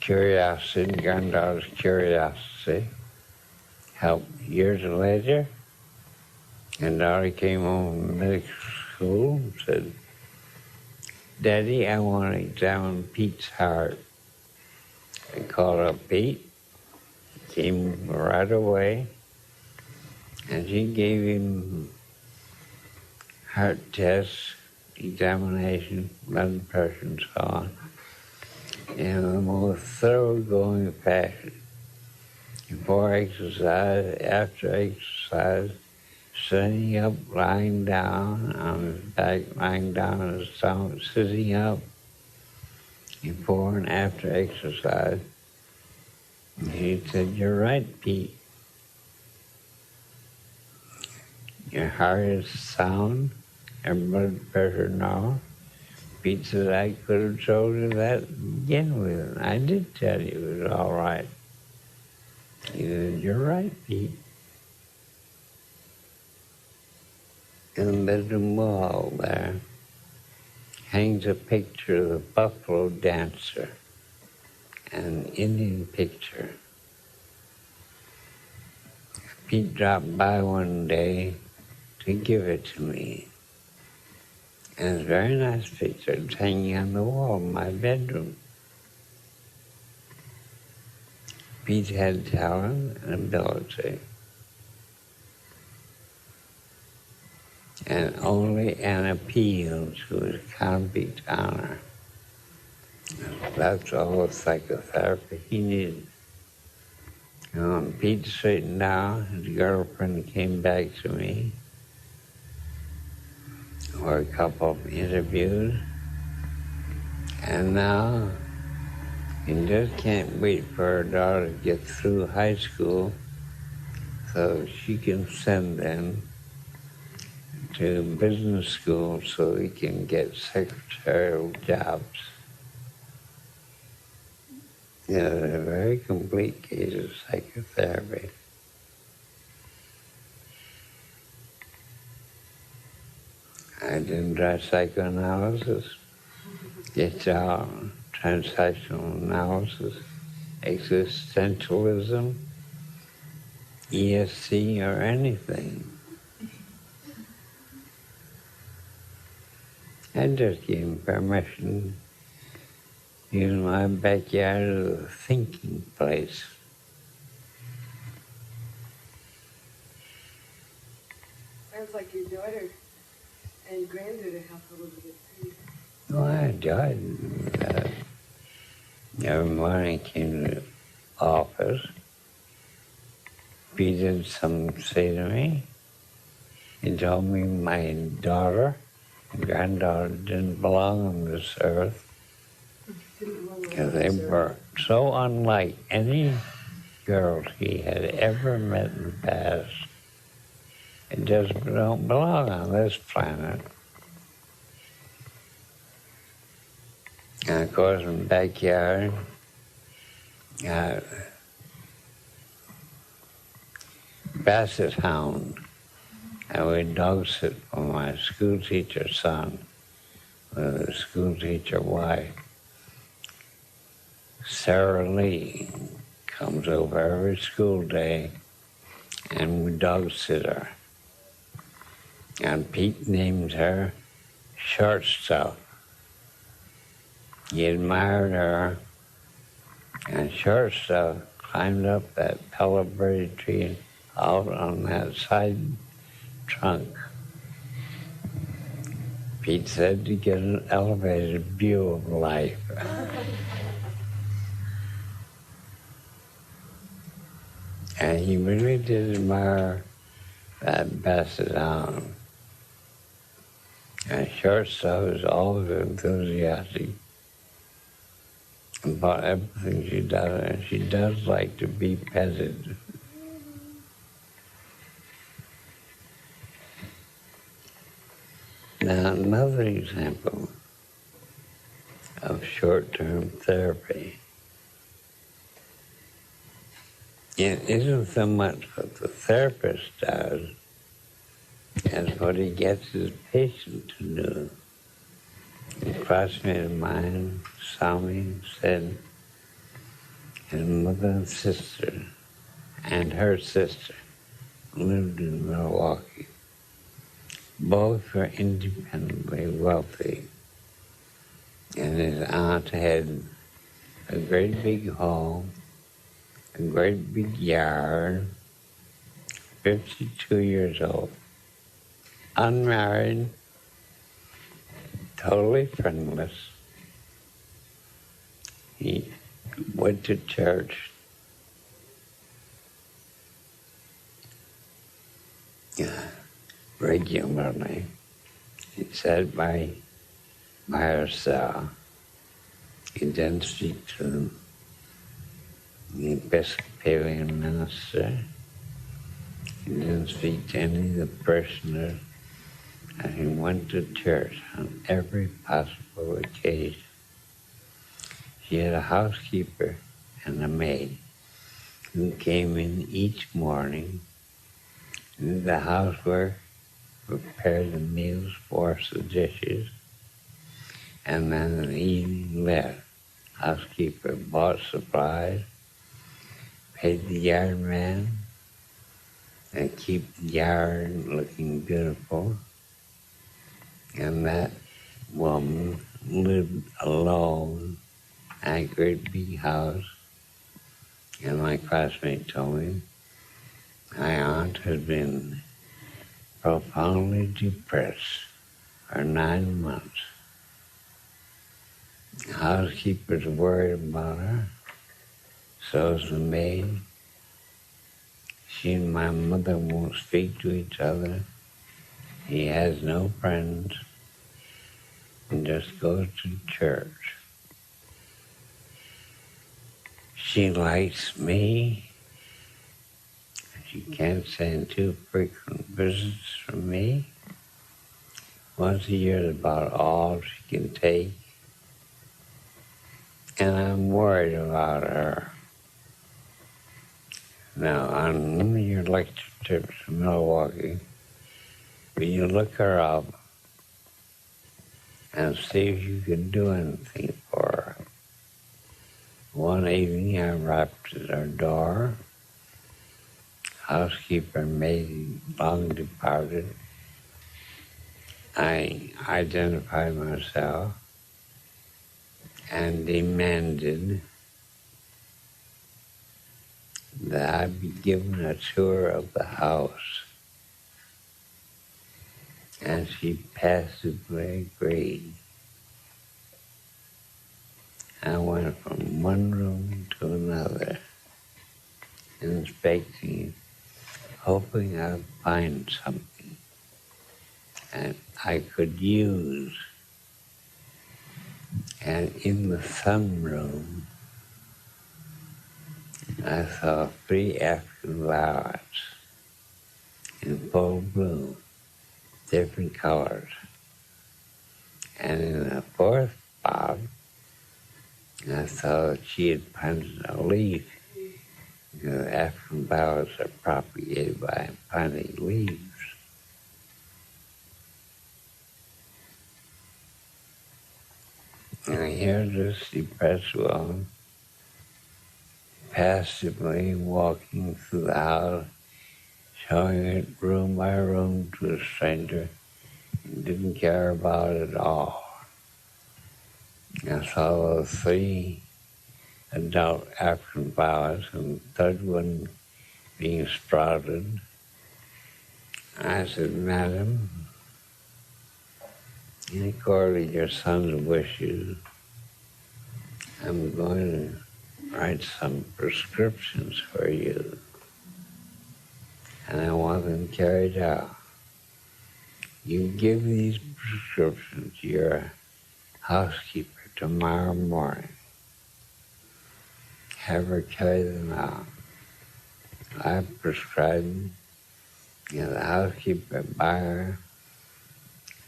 curiosity, granddaughter's curiosity, helped years later. And daughter came home from medical school and said, Daddy, I want to examine Pete's heart. I called up Pete, came right away, and she gave him heart tests, examination, blood pressure, and so on, in the most thoroughgoing fashion. Before exercise, after exercise, sitting up, lying down on his back, lying down on his stomach, sitting up, before and after exercise. He said, you're right, Pete. Your heart is sound, your blood pressure normal. Pete said, I could have told you that to begin with. I did tell you it was all right. He said, you're right, Pete. In the bedroom wall there hangs a picture of the buffalo dancer, an Indian picture. Pete dropped by one day to give it to me. And it's a very nice picture. It's hanging on the wall in my bedroom. Pete had talent and ability. And only an appeal to his convict honor. That's all the psychotherapy he needed. When Pete straightened out, his girlfriend came back to me for a couple of interviews, and now he just can't wait for her daughter to get through high school so she can send them to business school so he can get secretarial jobs. Yeah, a very complete case of psychotherapy. I didn't try psychoanalysis, guitar, transactional analysis, existentialism, ESC, or anything. I just gave him permission to use my backyard as a thinking place. Sounds like your daughter and granddaughter helped a little bit too. Oh, I enjoyed every morning I came to the office. He did something to say to me. He told me my daughter and granddaughter didn't belong on this earth because they were so unlike any girls he had ever met in the past. It just don't belong on this planet. And of course, in the backyard, basset hound. I would dog sit for my school teacher's son, with a school teacher wife. Sarah Lee comes over every school day and we dog sit her. And Pete named her Shortstop. He admired her, and Shortstop climbed up that pellberry tree out on that side trunk. Pete said to get an elevated view of life. And he really did admire that basset hound. And Shortstop is always enthusiastic about everything she does, and she does like to be petted. Now, another example of short-term therapy. It isn't so much what the therapist does as what he gets his patient to do. A classmate of mine saw me and said his mother and sister and her sister lived in Milwaukee. Both were independently wealthy, and his aunt had a great big home, a great big yard, 52 years old, unmarried, totally friendless. He went to church. Regularly. He sat by herself. He didn't speak to the Episcopalian minister. He didn't speak to any of the parishioners. And he went to church on every possible occasion. She had a housekeeper and a maid who came in each morning, did the housework, prepared the meals, washed the dishes, and then in the evening left. Housekeeper bought supplies, paid the yard man, and keep the yard looking beautiful. And that woman lived alone in a great big house. And my classmate told me my aunt had been profoundly depressed for 9 months. The housekeeper's worried about her, so is the maid. She and my mother won't speak to each other. He has no friends and just goes to church. She likes me. She can't stand too frequent visits from me. Once a year is about all she can take. And I'm worried about her. Now, on one of your lecture trips to Milwaukee, will you look her up and see if you can do anything for her? One evening I rapped at her door. Housekeeper and maid long departed. I identified myself and demanded that I be given a tour of the house. And she passively agreed. I went from one room to another, inspecting, hoping I'd find something and I could use. And in the sunroom, I saw 3 African violets in full bloom, different colors. And in the 4th spot, I saw that she had planted a leaf. Because African flowers are propagated by planting leaves. And here this depressed woman, passively walking through the house, showing it room by room to a stranger, and didn't care about it at all. I saw those 3 adult African flowers and the third one being sprouted. I said, Madam, in accord with your son's wishes, I'm going to write some prescriptions for you, and I want them carried out. You give these prescriptions to your housekeeper tomorrow morning. Have her carry them out. I prescribed them, the housekeeper buy her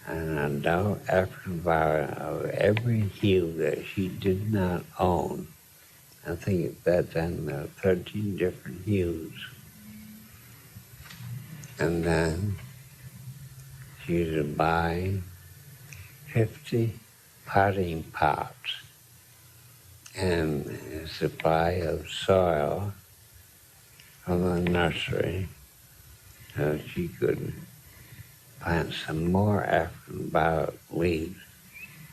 an adult African flower of every hue that she did not own. I think at that time there were 13 different hues. And then she would buy 50 potting pots and a supply of soil from the nursery so she could plant some more African violet leaves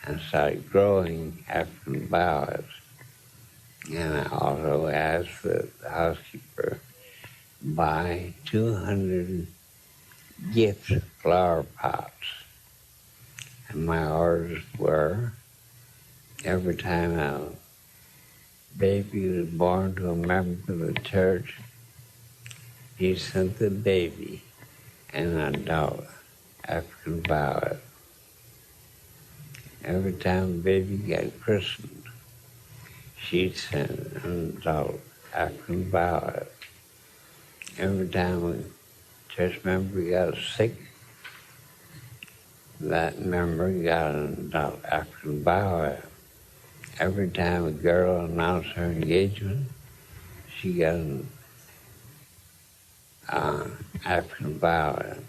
and start growing African violets. And I also asked the housekeeper buy 200 gift flower pots. And my orders were, every time a baby was born to a member of the church, he sent the baby an adult African violet. Every time a baby got christened, she'd send an adult African violet. Every time a church member got sick, that member got an adult African violet. Every time a girl announced her engagement, she got an African violet.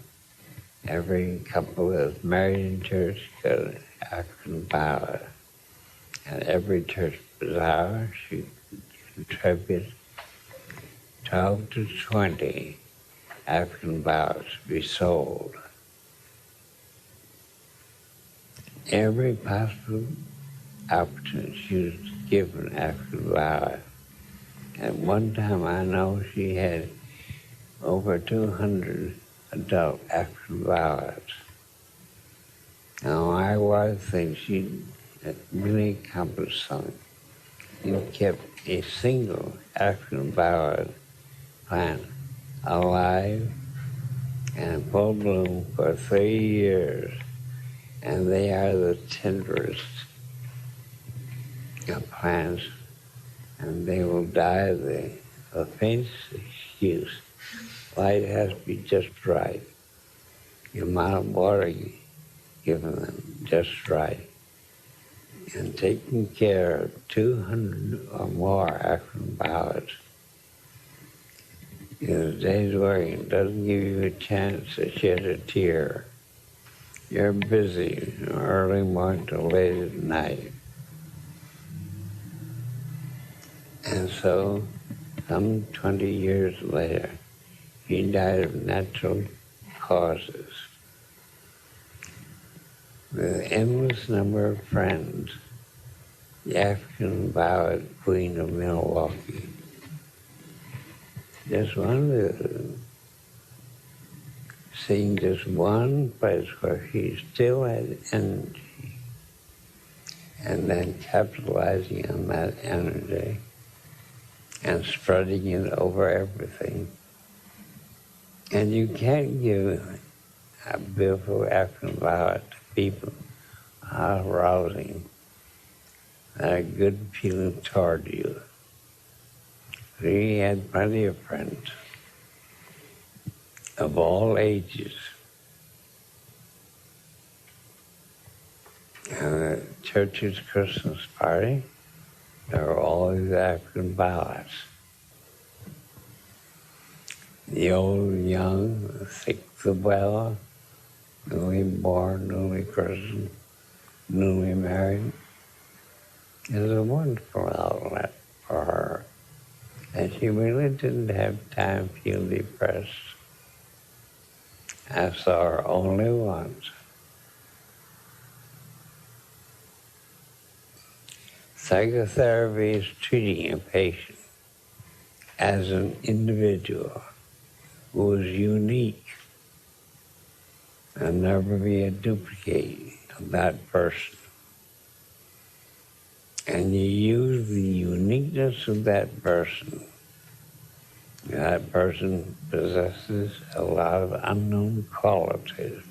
Every couple that was married in church got an African violet. At every church bazaar, she contributed 12 to 20 African violets to be sold. Every possible opportunity she was given African violet. At one time, I know she had over 200 adult African violets. Now, I was thinking she had really accomplished something. You kept a single African violet plant alive and full bloom for 3 years, and they are the tenderest of plants, and they will die of the faintest excuse. Light has to be just right. The amount of water given them just right. And taking care of 200 or more African violets in a day's work, it doesn't give you a chance to shed a tear. You're busy from early morning till late at night. And so, some 20 years later, he died of natural causes. With an endless number of friends, the African violet queen of Milwaukee. Just one visit, seeing just one place where he still had energy, and then capitalizing on that energy and spreading it over everything. And you can't give a beautiful African violet to people arousing and a good feeling toward you. He had plenty of friends of all ages. And the church's Christmas party, There were always African pilots. The old, the young, the sick, the well, newly born, newly christened, newly married. It was a wonderful outlet for her. And she really didn't have time to feel depressed. I saw her only once. Psychotherapy is treating a patient as an individual who is unique and never be a duplicate of that person. And you use the uniqueness of that person. That person possesses a lot of unknown qualities.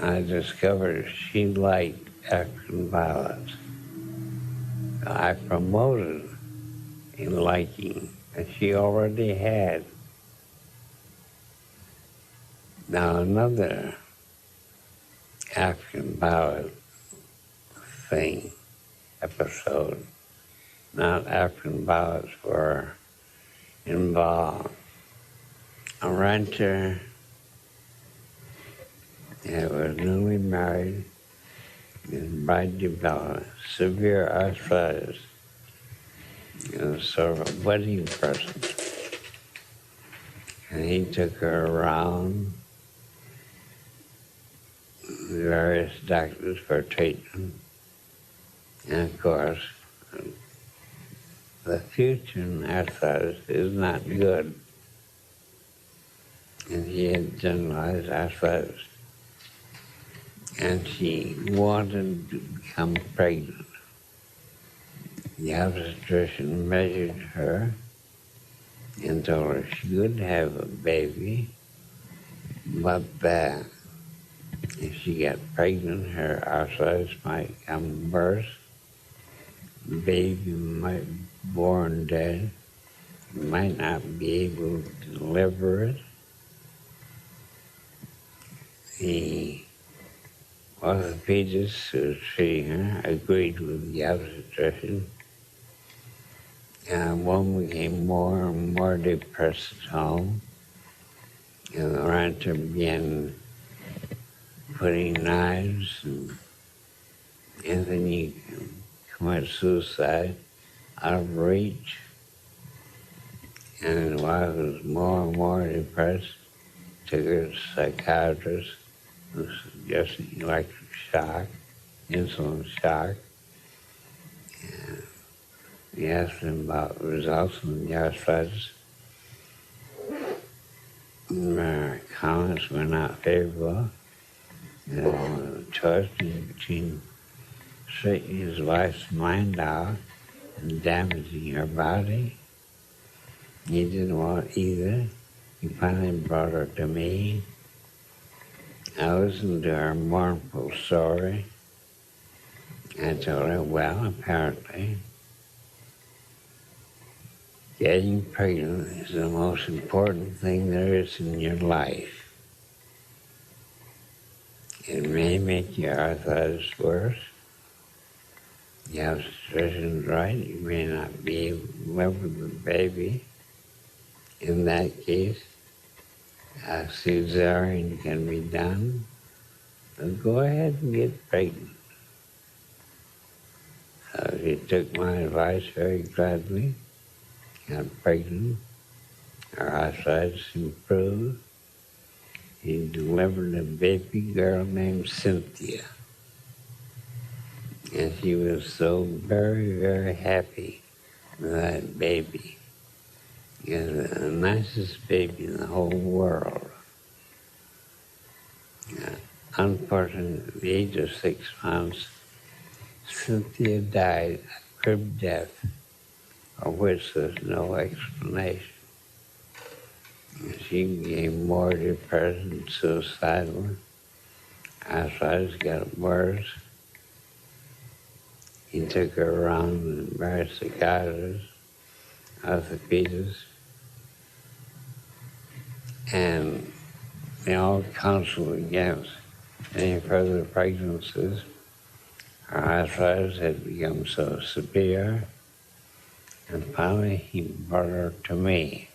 I discovered she liked African pilots. I promoted a liking that she already had. Now another African pilot episode, not African pilots were involved. A rancher that was newly married, his bride developed severe arthritis. It was sort of a wedding present. And he took her around various doctors for treatment. And of course, the future in arthritis is not good. And she had generalized arthritis. And she wanted to become pregnant. The obstetrician measured her and told her she could have a baby, but that if she got pregnant, her arthritis might come worse. The baby might be born dead. You might not be able to deliver it. The orthopedist who was treating her agreed with the obstetrician. And one became more and more depressed at home. And the rancher began putting knives, and Anthony committed suicide out of reach. And his wife was more and more depressed, took her to psychiatrist who suggested electric shock, insulin shock. And we asked him about the results of the arthritis. Our comments were not favorable. And the choice between straightening his wife's mind out and damaging her body. He didn't want either. He finally brought her to me. I listened to her mournful story. I told her, well, apparently, getting pregnant is the most important thing there is in your life. It may make your arthritis worse. The obstetrician's right. You may not be able to deliver the baby. In that case, a cesarean can be done. But go ahead and get pregnant. So she took my advice very gladly, got pregnant. Her arthritis improved. He delivered a baby girl named Cynthia. And she was so very, very happy with that baby. It was the nicest baby in the whole world. Unfortunately, at the age of 6 months, Cynthia died a crib death, of which there's no explanation. She became more depressed and suicidal. Arthritis got worse. He took her around with various psychiatrists, orthopedists, and they all counseled against any further pregnancies. Her arthritis had become so severe, and finally he brought her to me.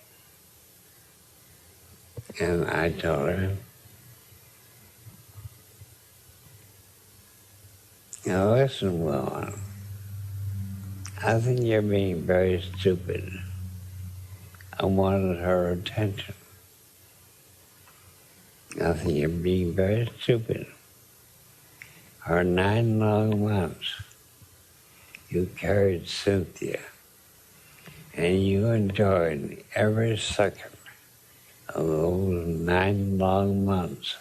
And I told her, now listen, Will, I think you're being very stupid. I wanted her attention. I think you're being very stupid. For 9 long months, you carried Cynthia, and you enjoyed every second of those 9 long months.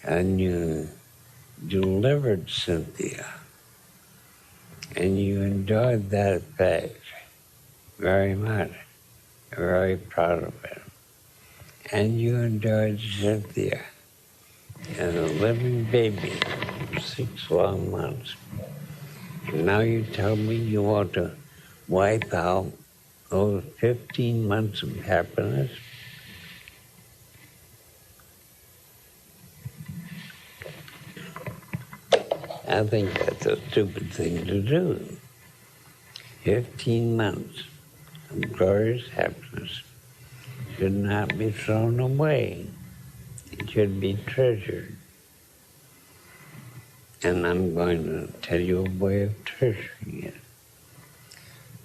And you delivered Cynthia, and you enjoyed that fact very much. You're very proud of it. And you enjoyed Cynthia as a living baby for 6 long months. And now you tell me you want to wipe out those 15 months of happiness? I think that's a stupid thing to do. 15 months of glorious happiness should not be thrown away. It should be treasured. And I'm going to tell you a way of treasuring it.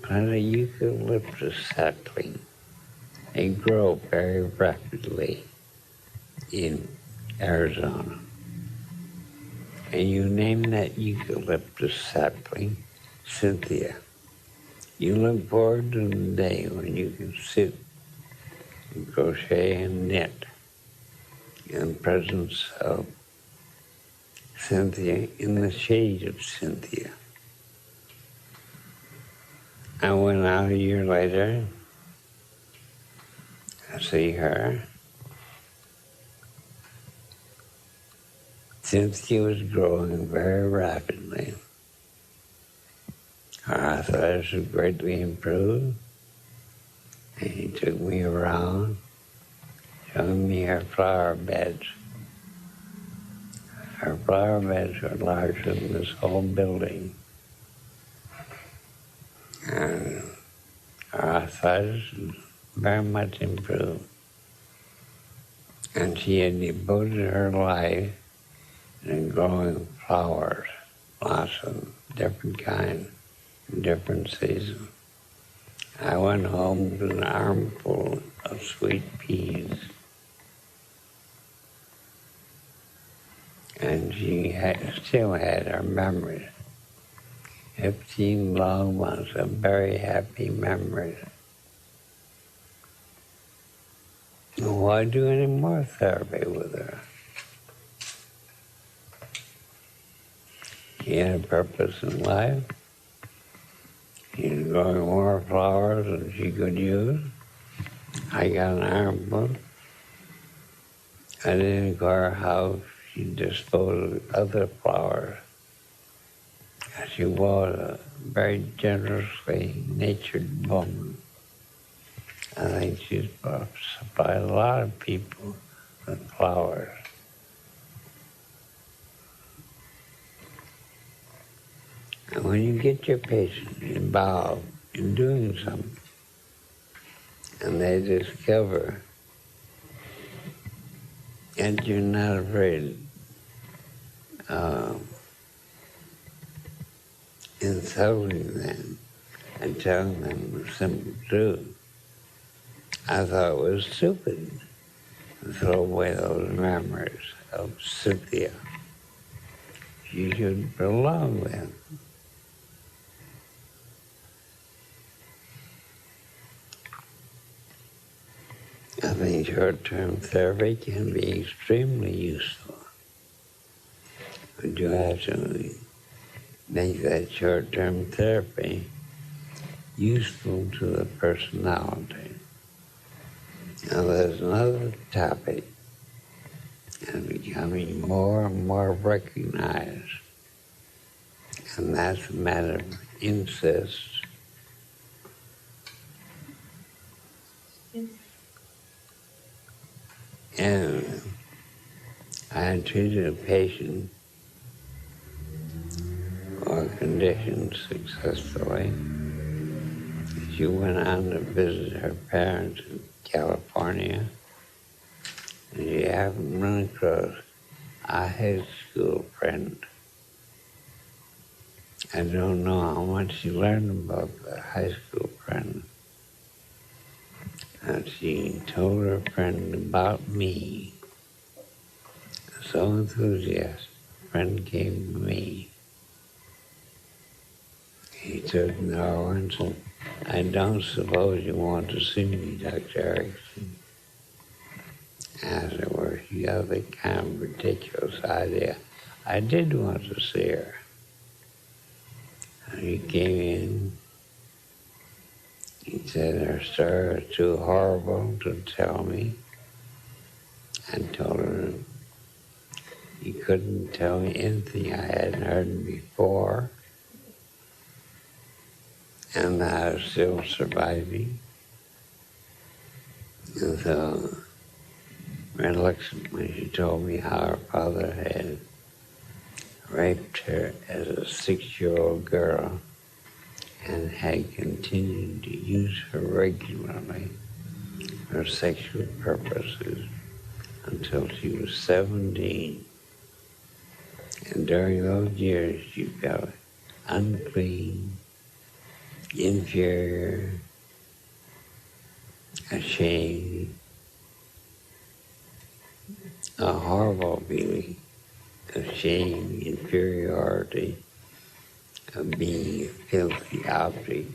Plant a eucalyptus sapling. They grow very rapidly in Arizona. And you name that eucalyptus sapling Cynthia. You look forward to the day when you can sit and crochet and knit in the presence of Cynthia, in the shade of Cynthia. I went out a year later. I see her. Cynthia was growing very rapidly. Her arthritis was greatly improved. And he took me around, showing me her flower beds. Her flower beds were larger than this whole building. And her arthritis was very much improved. And she had devoted her life to growing flowers, blossoms, different kinds, in different seasons. I went home with an armful of sweet peas. And she still had her memories. 15 long months of very happy memories. Why do any more therapy with her? She had a purpose in life. She was growing more flowers than she could use. I got an armful. I didn't inquire how she disposed of other flowers. She was a very generously natured woman. I think she's supplied a lot of people with flowers. And when you get your patient involved in doing something, and they discover that you're not afraid of insulting them and telling them the simple truth, I thought it was stupid to throw away those memories of Cynthia. She should belong with. I think short-term therapy can be extremely useful. But you have to make that short-term therapy useful to the personality. Now there's another topic that's becoming more and more recognized, and that's the matter of incest. And I treated a patient or conditioned successfully. She went on to visit her parents in California, and she happened to run across a high school friend. I don't know how much she learned about the high school friend. And she told her friend about me. So enthusiastic, friend came to me. He took me over and said, I don't suppose you want to see me, Dr. Erickson. I said, well, you have a kind of ridiculous idea. I did want to see her. And he came in. He said her story was too horrible to tell me. I told her he couldn't tell me anything I hadn't heard before, and I was still surviving. And so, reluctantly, she told me how her father had raped her as a 6-year-old girl and had continued to use her regularly for sexual purposes until she was 17. And during those years, she felt unclean, inferior, ashamed, a horrible feeling of shame, inferiority, of being a filthy object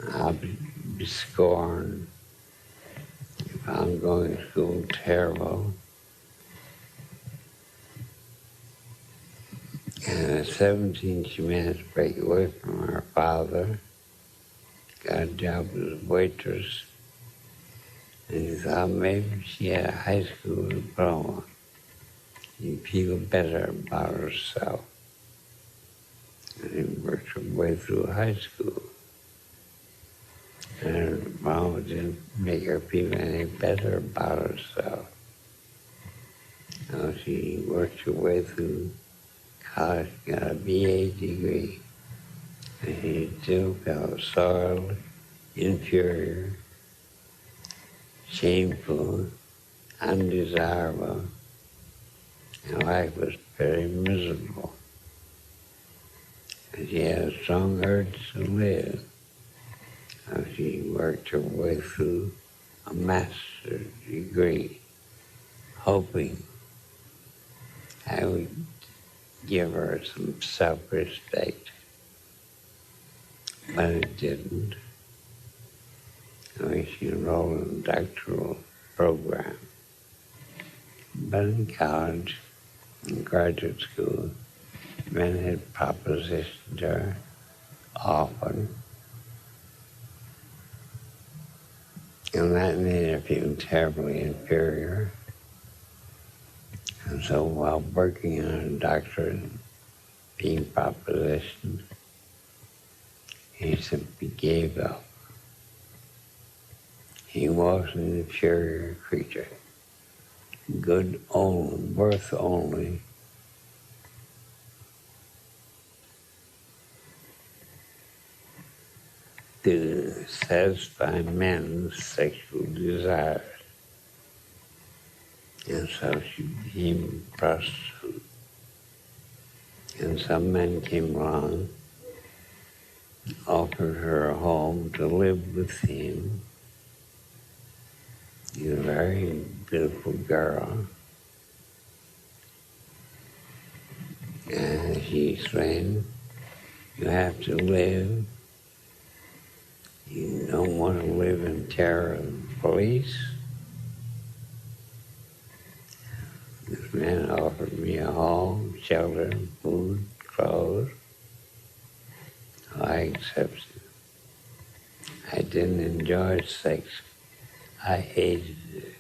to be scorned, if I'm going to school terrible. And at 17, she managed to break away from her father, got a job as a waitress, and he thought maybe she had a high school diploma. She'd feel better about herself. And he worked her way through high school. And her diploma didn't make her feel any better about herself. So she worked her way through college, got a BA degree, and she still felt soiled, inferior, shameful, undesirable, and life was very miserable. And she had a strong urge to live. So she worked her way through a master's degree, hoping I would give her some self-respect. But it didn't. So she enrolled in a doctoral program. But in college, in graduate school, men had propositioned her often. And that made her feel terribly inferior. And so while working on a doctorate, being propositioned, he simply gave up. He was an inferior creature, good only, worth only to satisfy men's sexual desires. And so she became a prostitute. And some men came along, offered her a home to live with him. She's a very beautiful girl. And she explained, you have to live. You don't want to live in terror of the police. This man offered me a home, shelter, food, clothes. I accepted. I didn't enjoy sex. I hated it.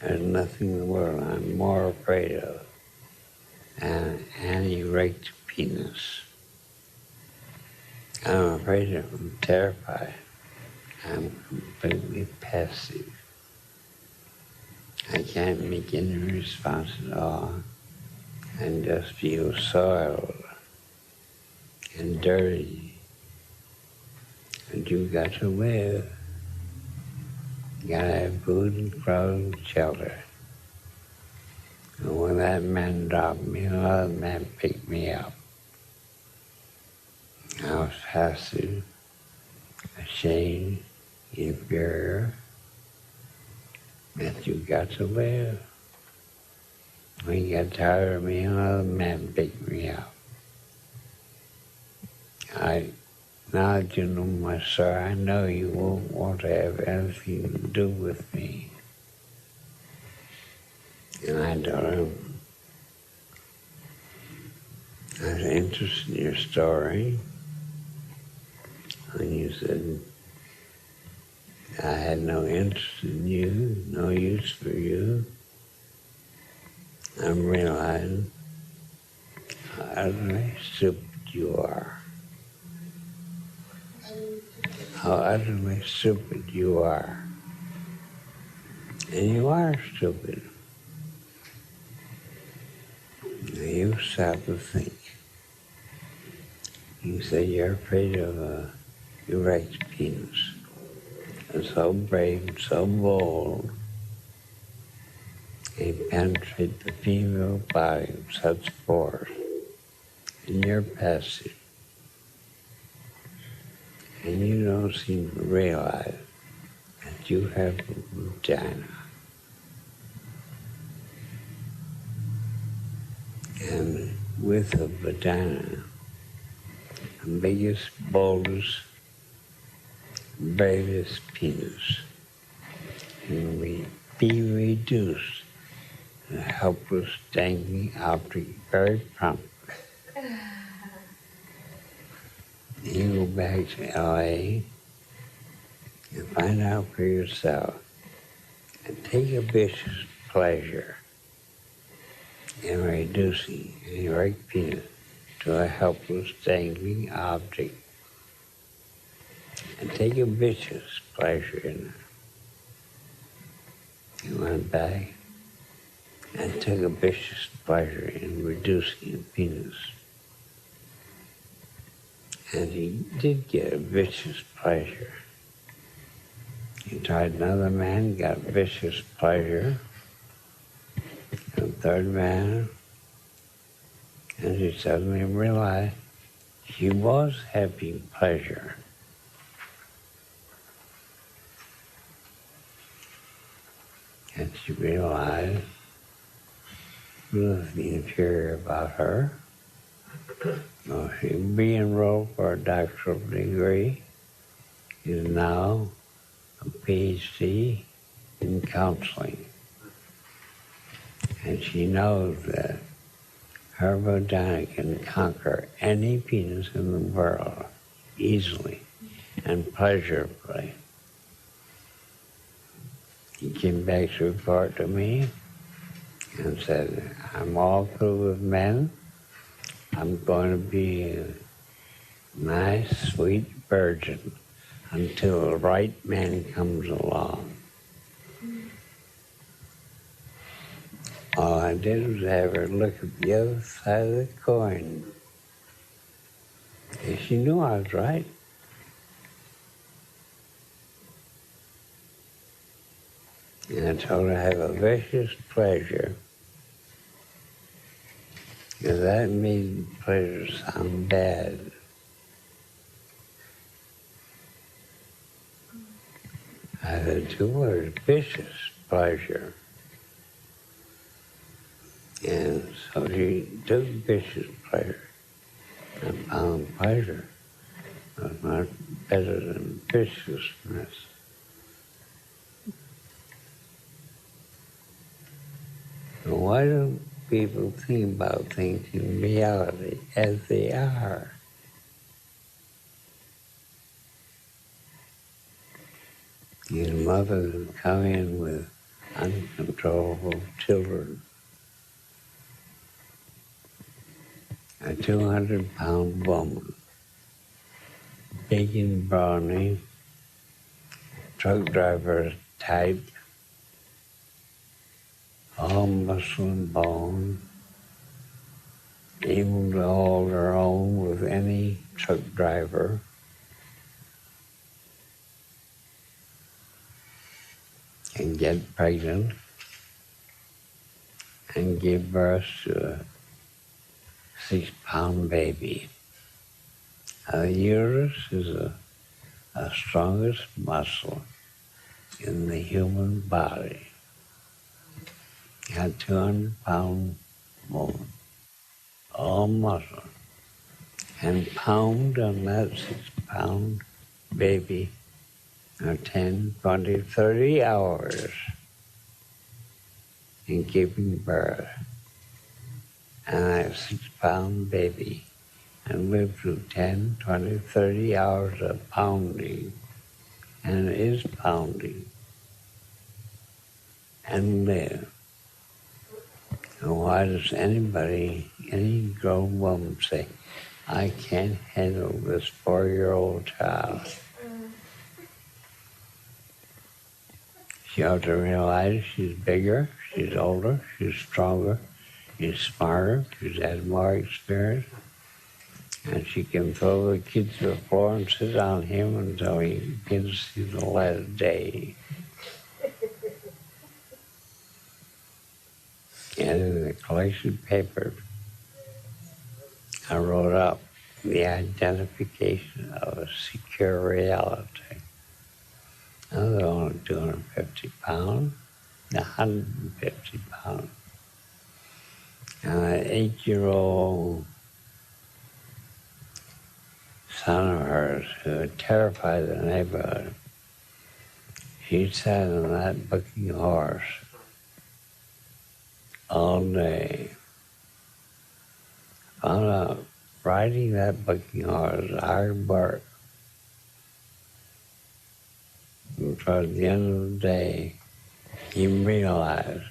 There's nothing in the world I'm more afraid of than an erect penis. I'm afraid of it. I'm terrified. I'm completely passive. I can't make any response at all and just feel soiled. and dirty. And you got to live. You gotta have food and clothes and shelter. And when that man dropped me, another man picked me up. I was passive, ashamed, inferior, but you got to live. When you got tired of me, another man picked me up. Now that you know my story, I know you won't want to have anything to do with me. And I told him, I was interested in your story. And you said, I had no interest in you, no use for you. I'm realizing how utterly stupid you are. How utterly stupid you are. And you are stupid. Now you stop to think. You say you're afraid of a erect penis. And so brave, so bold, they penetrate the female body with such force. And you're passive. And you don't seem to realize that you have a vagina. And with a vagina, the biggest, boldest, bravest penis can be reduced to a helpless, dangling object very promptly. You go back to L.A. and find out for yourself and take a vicious pleasure in reducing an erect penis to a helpless, dangling object. And take a vicious pleasure in it. He went back and took a vicious pleasure in reducing a penis. And he did get a vicious pleasure. He tried another man, got vicious pleasure. And a third man, and he suddenly realized he was having pleasure. And she realized there was nothing inferior about her. Well, she re-enrolled for a doctoral degree. Is now a PhD in counseling. And she knows that her vagina can conquer any penis in the world easily and pleasurably. He came back to report to me and said, I'm all through with men. I'm going to be a nice, sweet virgin until the right man comes along. All I did was have her look at the other side of the coin. And she knew I was right. And I told her I have a vicious pleasure, because that made pleasure sound bad. I said two words, vicious pleasure. And so she took vicious pleasure and found pleasure was much better than viciousness. So why don't people think about things in reality as they are? These mothers who come in with uncontrollable children. A 200-pound woman, big and brawny, truck driver type, all muscle and bone, able to hold her own with any truck driver. And get pregnant and give birth to a 6-pound baby. The uterus is the strongest muscle in the human body. A 200-pound woman, all muscle, and pound on that 6-pound baby for 10, 20, 30 hours in giving birth. And that 6-pound baby and live through 10, 20, 30 hours of pounding, and is pounding, and live. And why does anybody, any grown woman say, I can't handle this 4-year-old child? She ought to realize she's bigger, she's older, she's stronger, she's smarter, she's had more experience, and she can throw the kid to the floor and sit on him until he gets to the light of day. And in the collection papers, I wrote up the identification of a secure reality. Now they're only 250 pounds, 150 pounds. And an 8-year-old son of hers who had terrified the neighborhood, she sat on that bucking horse all day. Found out riding that bucking horse is hard work. And toward the end of the day, he realized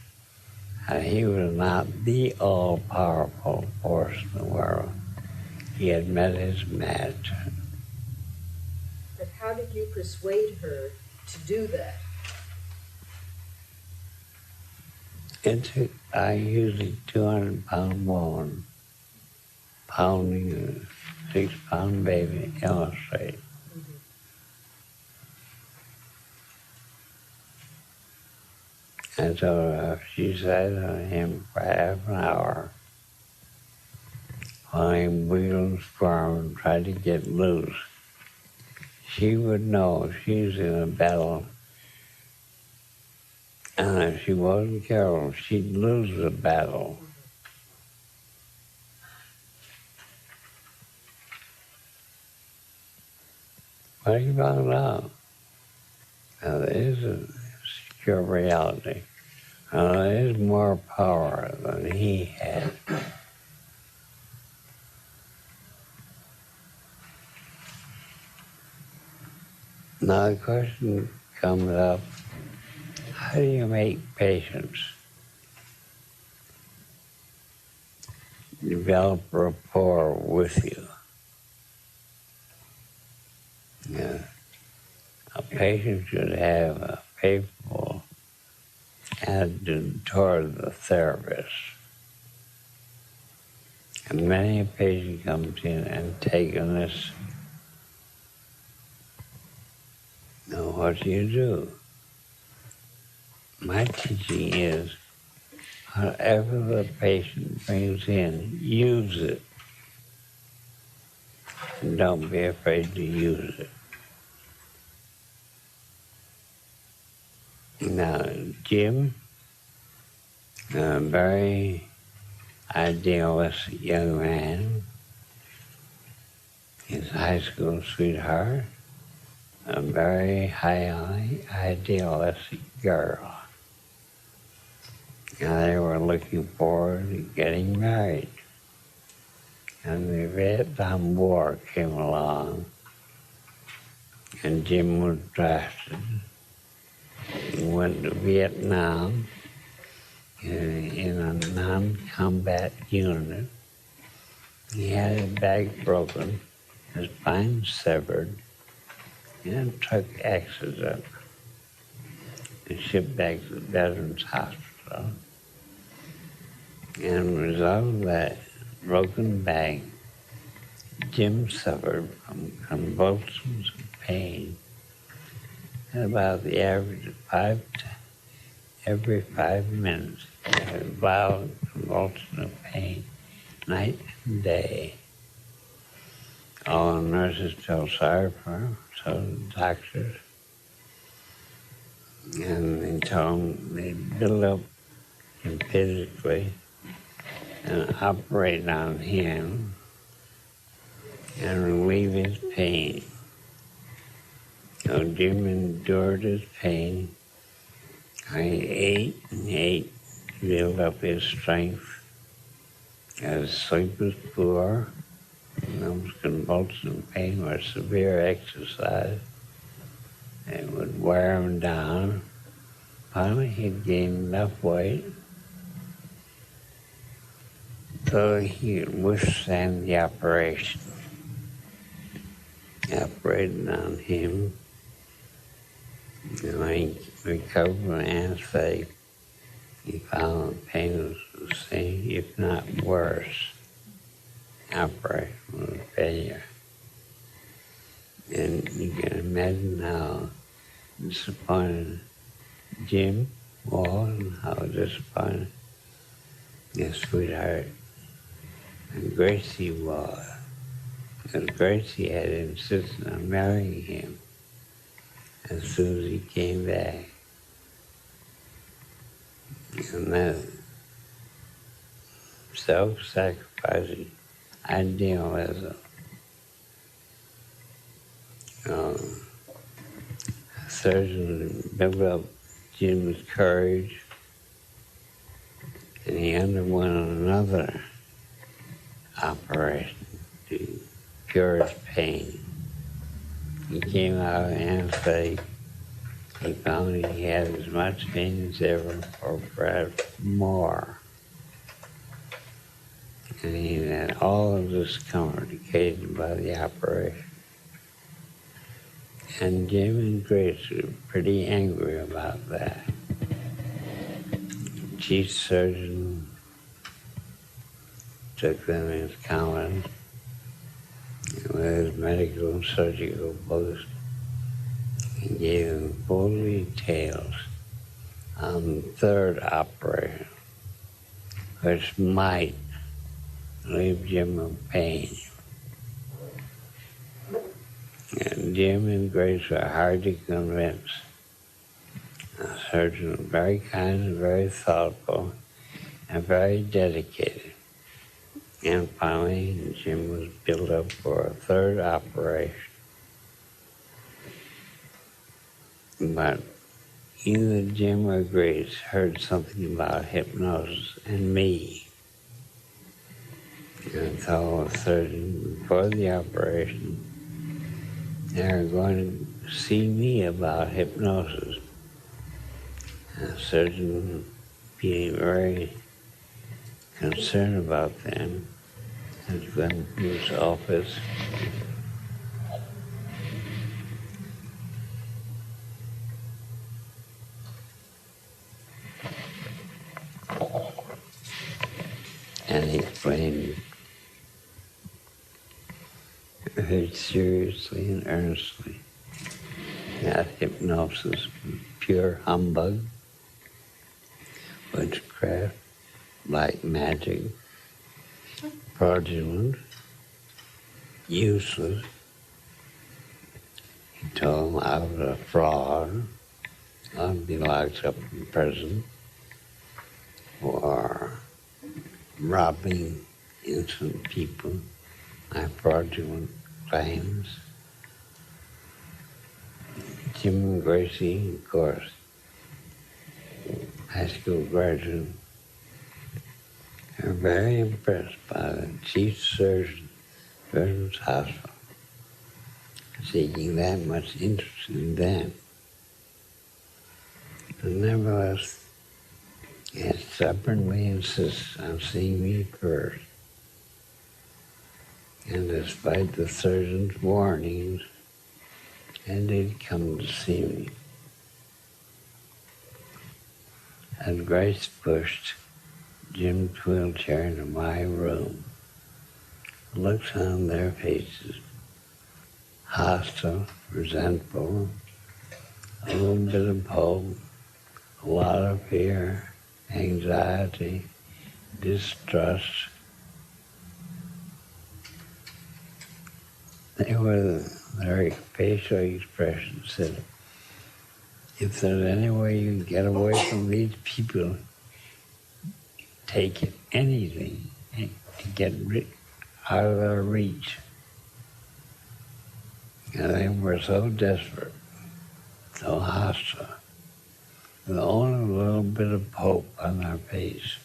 that he was not the all-powerful force in the world. He had met his match. But how did you persuade her to do that? It took a usually 200-pound woman pounding a 6-pound baby illustrate. And so she sat on him for half an hour while he wheeled and squirmed and tried to get loose. She would know she's in a battle, and if she wasn't careful, she'd lose the battle. But he found out now there is a secure reality. There is more power than he had. Now the question comes up, how do you make patients develop rapport with you? Yeah. A patient should have a faithful attitude toward the therapist. And many a patient comes in antagonist. Now what do you do? My teaching is, whatever the patient brings in, use it. And don't be afraid to use it. Now, Jim, a very idealistic young man, his high school sweetheart, a very highly idealistic girl. And they were looking forward to getting married. And the Vietnam War came along, and Jim was drafted. He went to Vietnam in a non-combat unit. He had his back broken, his spine severed, in a truck accident. He shipped back to the Veterans Hospital. And as a result of that broken back, Jim suffered from convulsions of pain at about the average of every 5 minutes. He had a violent convulsion of pain, night and day. All the nurses felt sorry for him, so the doctors. And they told him they'd build up him physically and operate on him and relieve his pain. So Jim endured his pain. I ate and ate to build up his strength. His sleep was poor. Those convulsions of pain were severe exercise. It would wear him down. Finally, he'd gained enough weight so he could withstand the operation. Operated on him, and when he recovered from anesthetic, he found the pain was the same, if not worse. Operation was a failure. And you can imagine how disappointed Jim was and how disappointed his sweetheart and Gracie was. Because Gracie had insisted on marrying him as soon as he came back. And that self-sacrificing idealism, surgeon built up Jim's courage, and he underwent another operation to cure his pain. He came out of anesthetic. He found he had as much pain as ever, or perhaps more. And he had all of discomfort occasioned by the operation. And Jim and Grace were pretty angry about that. The chief surgeon took them in his common with his medical and surgical books and gave them full details on the third operation, which might leave Jim in pain. And Jim and Grace were hard to convince. The surgeon was very kind and very thoughtful and very dedicated. And finally, Jim was built up for a third operation. But either Jim or Grace heard something about hypnosis and me. And told the surgeon before the operation they were going to see me about hypnosis. And the surgeon, being very concerned about them, has gone to his office. And he explained very seriously and earnestly that hypnosis was pure humbug, witchcraft, black magic, fraudulent, useless. He told them I was a fraud. I'd be locked up in prison for robbing innocent people, my fraudulent claims. Jim and Gracie, of course, high school graduate, are very impressed by the chief surgeon's hospital, seeking that much interest in them. But nevertheless, he stubbornly insists on seeing me first. And despite the surgeon's warnings, and they'd come to see me. As Grace pushed Jim's wheelchair into my room, looks on their faces, hostile, resentful, a little bit of hope, a lot of fear, anxiety, distrust. Their facial expressions said, if there's any way you can get away from these people, take it, anything to get out of their reach. And they were so desperate, so hostile, with only a little bit of hope on their face.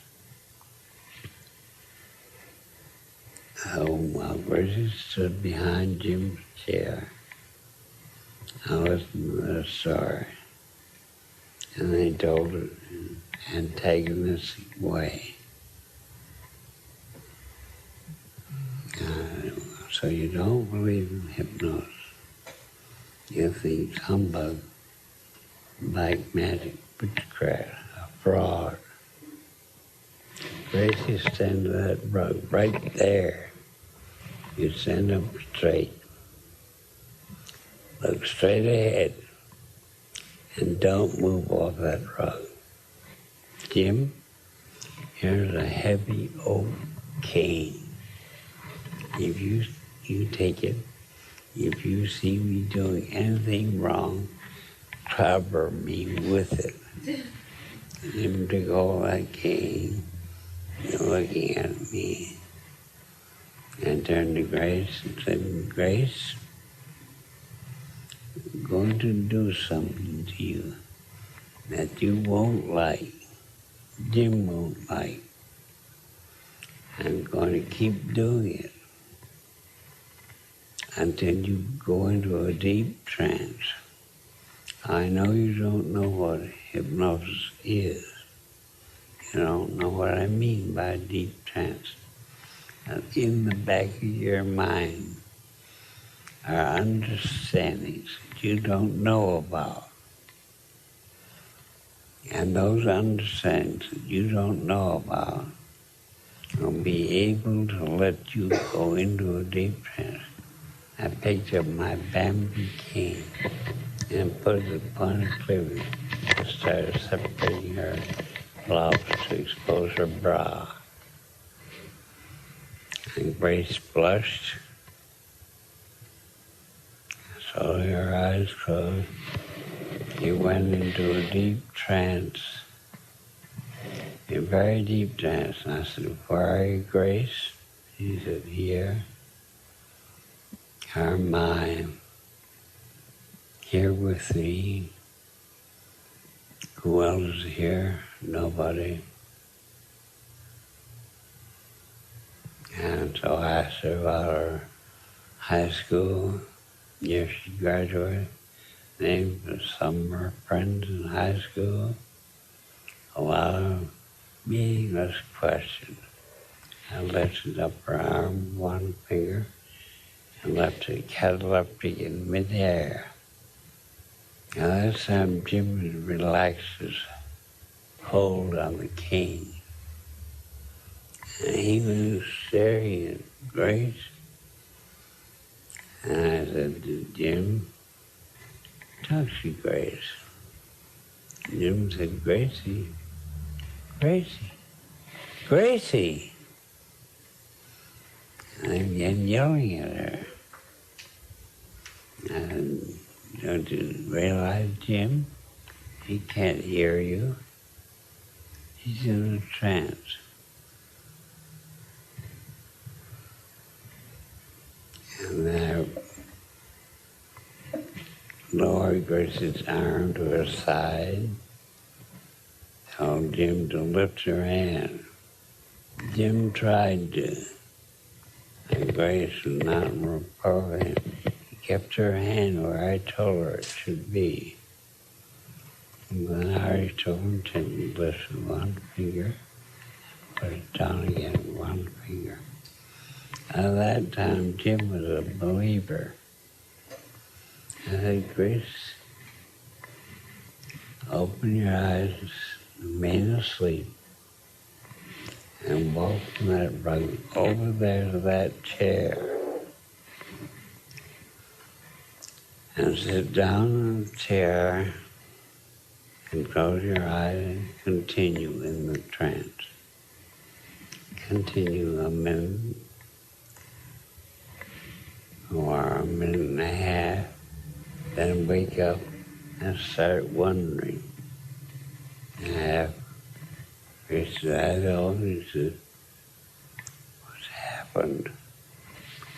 So while Gracie stood behind Jim's chair, I listened to their story, and they told it in an antagonistic way. So you don't believe in hypnosis. You think humbug, black magic, witchcraft, a fraud. Gracie, stand to that rug right there. You stand up straight. Look straight ahead. And don't move off that rug. Jim, here's a heavy oak cane. If you take it, if you see me doing anything wrong, cover me with it. Jim took hold of that cane, looking at me, and turned to Grace and said, Grace, I'm going to do something to you that you won't like, Jim won't like. I'm going to keep doing it until you go into a deep trance. I know you don't know what hypnosis is. You don't know what I mean by deep trance. And in the back of your mind are understandings that you don't know about. And those understandings that you don't know about will be able to let you go into a deep trance. I picked up my bamboo cane and put it upon a cleavage and started separating her blouse to expose her bra. And Grace blushed, so her eyes closed. You went into a deep trance, a very deep trance. And I said, where are you, Grace? She said, here. Her mind, here with me. Who else is here? Nobody. And so I asked her about her high school, year she graduated, named some of her friends in high school. A lot of meaningless questions. I lifted up her arm, one finger, and left it cataleptic in midair. Now this time Jim had relaxed his hold on the cane. And he was staring at Grace. And I said to Jim, talk to Grace. Jim said, Gracie, Gracie, Gracie. And I began yelling at her. And don't you realize, Jim? He can't hear you. He's in a trance. And then I lowered Grace's arm to her side, told Jim to lift her hand. Jim tried to, and Grace was not reproving. He kept her hand where I told her it should be. And then I told him to lift one finger, put it down again, one finger. At that time, Jim was a believer. I said, Grace, open your eyes, remain asleep, and walk from that rug over there to that chair and sit down in the chair and close your eyes and continue in the trance. Continue a minute or a minute and a half, then wake up and start wondering. He said, he said, what's happened?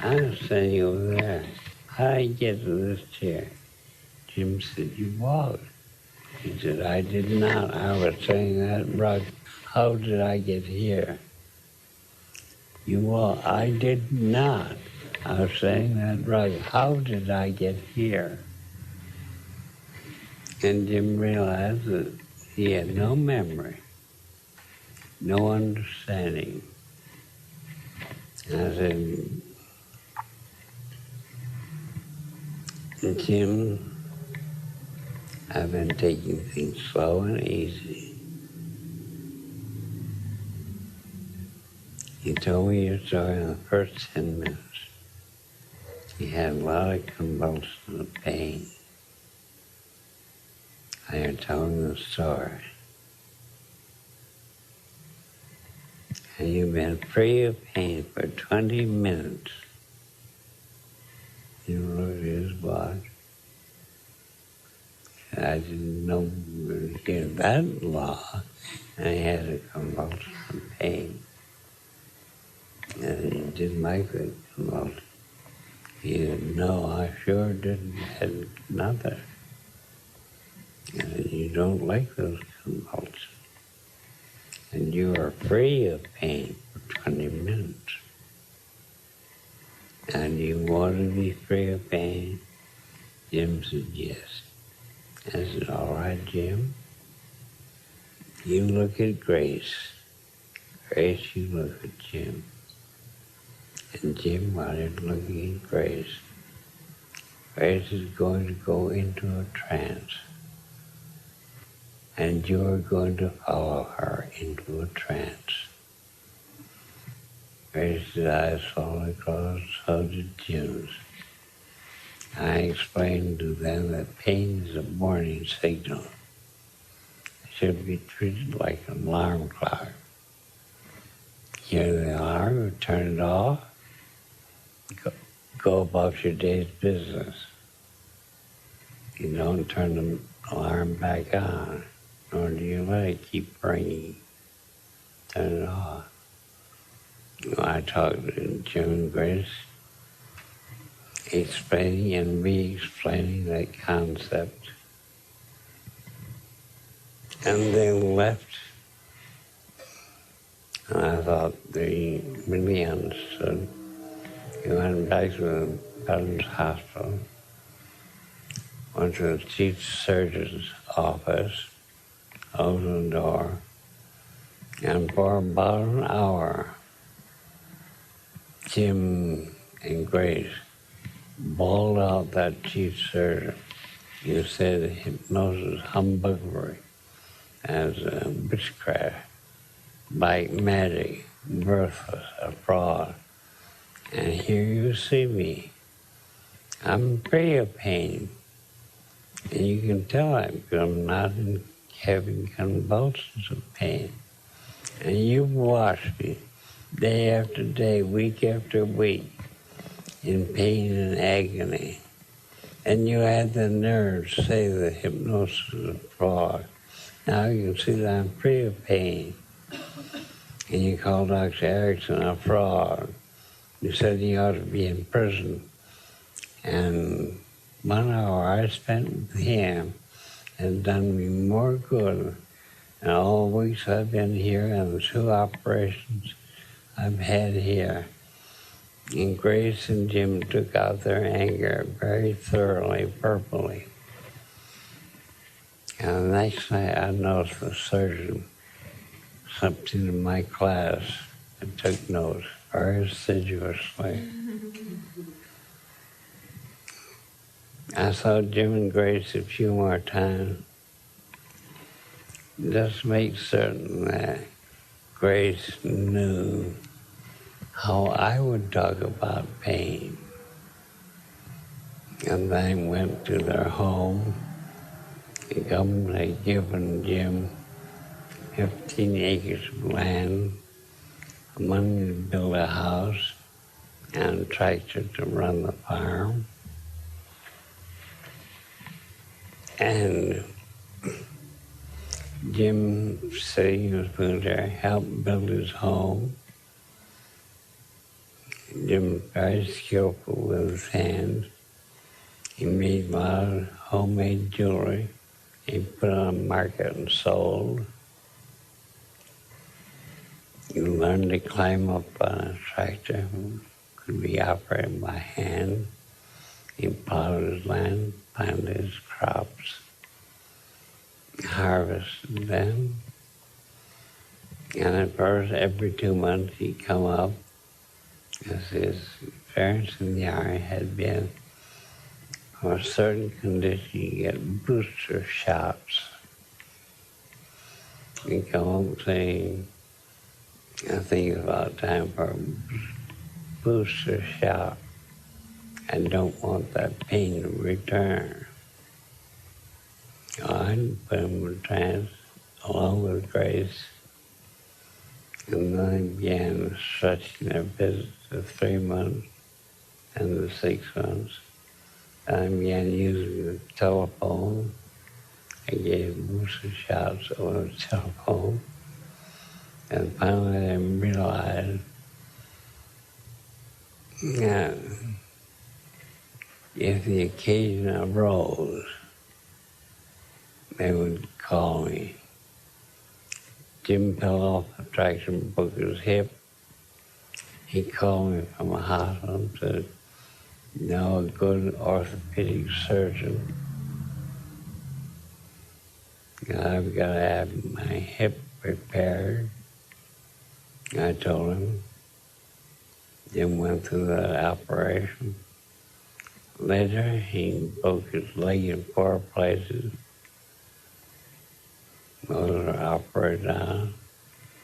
I was standing over there. How did I get to this chair? Jim said, you walked. He said, I did not. I was saying that rug. How did I get here? You walked. I did not. I was saying that rug. How did I get here? And Jim realized that he had no memory, no understanding. And I said, Jim, I've been taking things slow and easy. You told me your story in the first 10 minutes. You had a lot of convulsions of pain. I am telling the story. And you've been free of pain for 20 minutes. He looked at his watch. I didn't know that law. And he had a convulsion of pain. And he didn't like the convulsion. He didn't know, I sure didn't, had nothing. And you don't like those convulsions. And you are free of pain for 20 minutes. And you want to be free of pain? Jim said, yes. I said, all right, Jim. You look at Grace. Grace, you look at Jim. And Jim wanted looking at Grace. Grace is going to go into a trance. And you're going to follow her into a trance. Grace's eyes slowly closed, so did Jim's. I explained to them that pain is a warning signal. It should be treated like an alarm clock. Hear the alarm, turn it off, go about your day's business. You don't turn the alarm back on, nor do you let it keep ringing. Turn it off. I talked to Jim and Grace, explaining and re-explaining that concept. And they left. And I thought they really understood. He went back to the Veterans Hospital, went to the chief surgeon's office, opened the door, and for about an hour, Jim and Grace bawled out that chief surgeon. You said hypnosis humbuggery as witchcraft, like magic, worthless, a fraud. And here you see me. I'm free of pain. And you can tell I'm not having convulsions of pain. And you've watched me day after day, week after week, in pain and agony. And you had the nerve to say the hypnosis is a fraud. Now you can see that I'm free of pain. And you call Dr. Erickson a fraud. You said he ought to be in prison. And 1 hour I spent with him has done me more good than all the weeks I've been here and the 2 operations I've had here. And Grace and Jim took out their anger very thoroughly, verbally. And the next night I noticed the surgeon something in my class and took notes very assiduously. I saw Jim and Grace a few more times. Just make certain that Grace knew how I would talk about pain. And they went to their home. The government had given Jim 15 acres of land, money to build a house, and a tractor to run the farm. And Jim said he was going to help build his home. Jim was very skillful with his hands. He made a lot of homemade jewelry. He put it on the market and sold. He learned to climb up on a tractor, could be operated by hand. He plowed his land, planted his crops, harvested them. And at first, every 2 months, he'd come up, because his parents in the Army had been, for a certain condition, you get booster shots. He'd come up saying, I think it's about time for a booster shot. I don't want that pain to return. I put him in trance along with Grace, and then I began stretching their visits to 3 months and the 6 months. I began using the telephone. I gave booster shots over the telephone. And finally I realized that if the occasion arose, they would call me. Jim fell off the tractor and broke his hip. He called me from a hospital and said, "No, a good orthopedic surgeon. I've got to have my hip repaired." I told him. Jim went through the operation. Later, he broke his leg in 4 places. Those were operated on,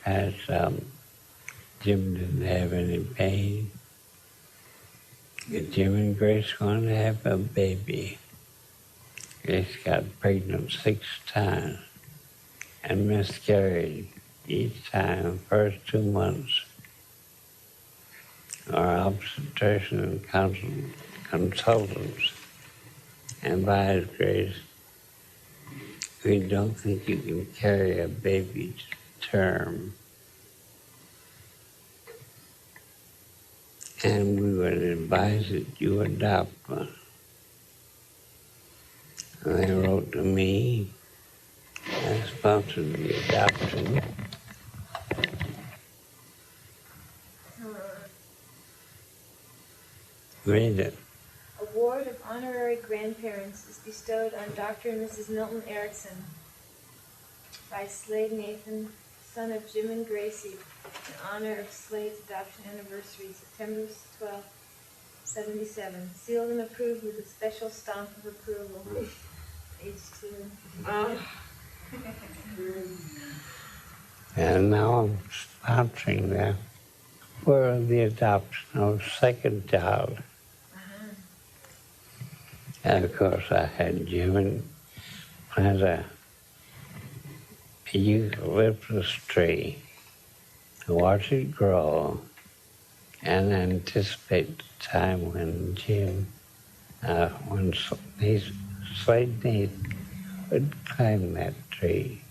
patched up. Jim didn't have any pain. And Jim and Grace wanted to have a baby. Grace got pregnant 6 times and miscarried each time the first 2 months. Our obstetrician and consultants advised Grace, "We don't think you can carry a baby to term, and we would advise that you adopt one." And they wrote to me. I sponsored the adoption. Read it. Award of Honorary Grandparents is bestowed on Dr. and Mrs. Milton Erickson by Slade Nathan, son of Jim and Gracie, in honor of Slade's adoption anniversary, September 12, 77. Sealed and approved with a special stamp of approval. Age 2. And now I'm sponsoring them for the adoption of a second child. And of course I had Jim and plant a eucalyptus tree, watch it grow, and anticipate the time when Jim, when Slade Nathan would climb that tree.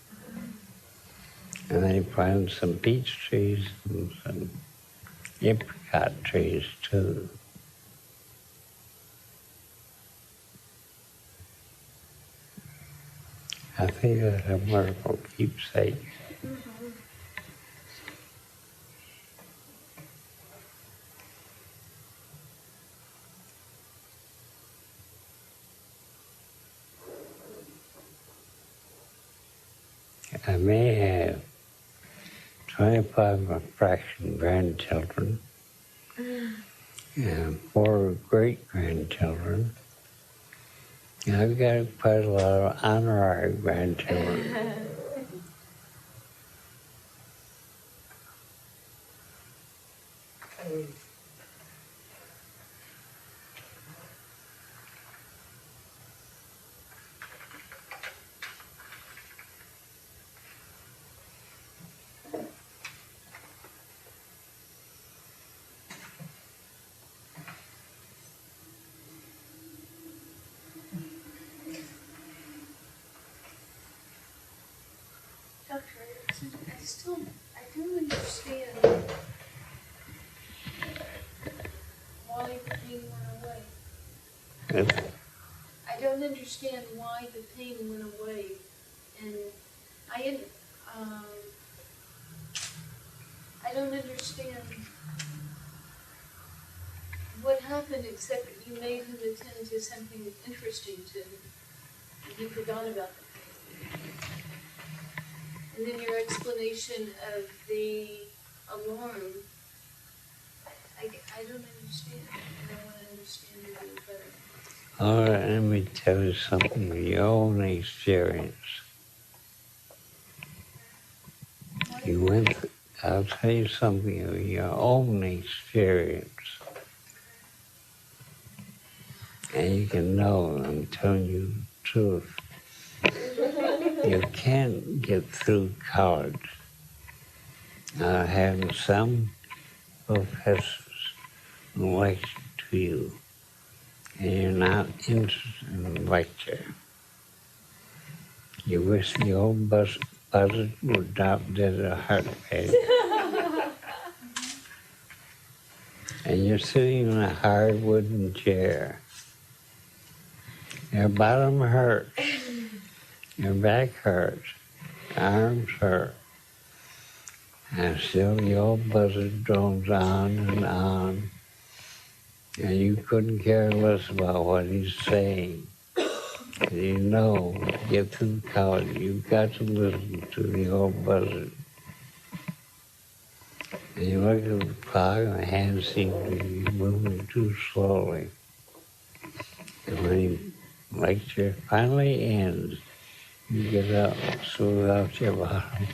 And they planted some peach trees and some apricot trees too. I think that's a wonderful keepsake. I may have 25 fraction grandchildren and 4 great-grandchildren. I've got quite a lot of honorary grandchildren. Dr. Erickson, I don't understand why the pain went away. It's, I don't understand why the pain went away, and um, I don't understand what happened except that you made him attend to something interesting to him, and he forgot about the pain. And then your explanation of the alarm, I don't understand, and I want to understand it a little better. all right, let me tell you something of your own experience. You went, I'll tell you something of your own experience. And you can know I'm telling you the truth. You can't get through college not having some professors lecture to you, and you're not interested in the lecture. You wish the old buzzard would drop dead of heartbeat. And you're sitting in a hard wooden chair. Your bottom hurts. Your back hurts. Your arms hurt. And still the old buzzard drones on, and you couldn't care less about what he's saying. You know, to get through college, you've got to listen to the old buzzard. And you look at the clock, and the hands seem to be moving too slowly. And when the lecture finally ends, you get up, smooth out your bottom,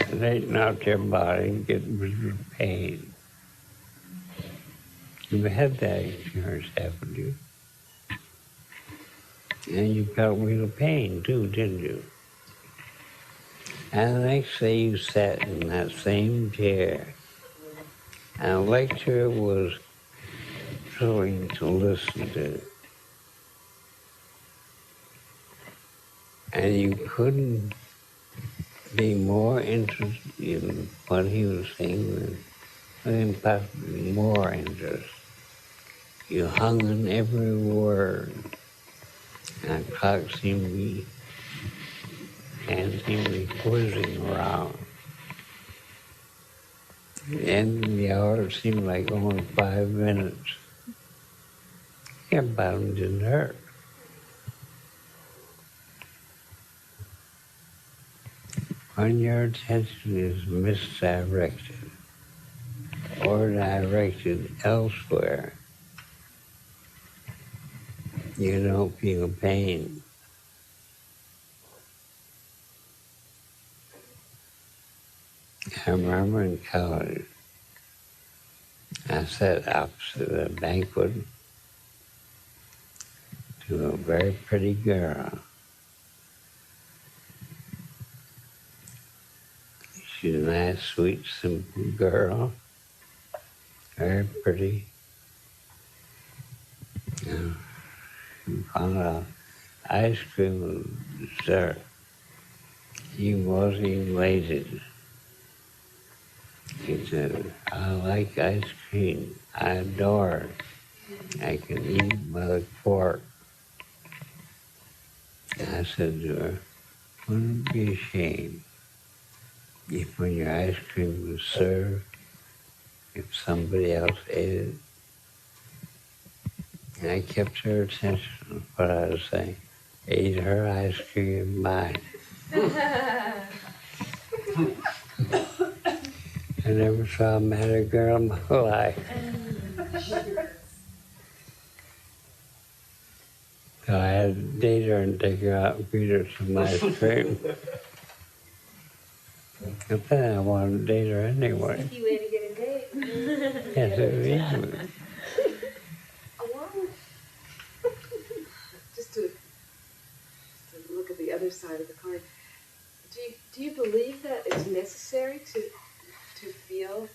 straighten out your body, and get rid of pain. You've had that experience, haven't you? And you felt real pain too, didn't you? And the next day you sat in that same chair, and the lecture was thrilling to listen to. And you couldn't be more interested in what he was saying than possibly more interest. You hung on every word, and the clock seemed to be, hands seemed to be whizzing around. At the end of the hour, it seemed like only 5 minutes. Your bottom didn't hurt. When your attention is misdirected or directed elsewhere, you don't feel pain. I remember in college, I sat opposite a banquet to a very pretty girl. She's a nice, sweet, simple girl, very pretty. She found out ice cream and dessert. She was elated. She said, I like ice cream. I adore it. I can eat it by the quart. I said to her, wouldn't it be a shame if when your ice cream was served, if somebody else ate it? And I kept her attention on what I was saying. Ate her ice cream and mine. I never saw a madder girl in my life. So I had to date her and take her out and feed her some ice cream. But then I wanted to date her anyway. You way to get a date. Yes, it is. Along, just to look at the other side of the coin, do you believe that it's necessary to feel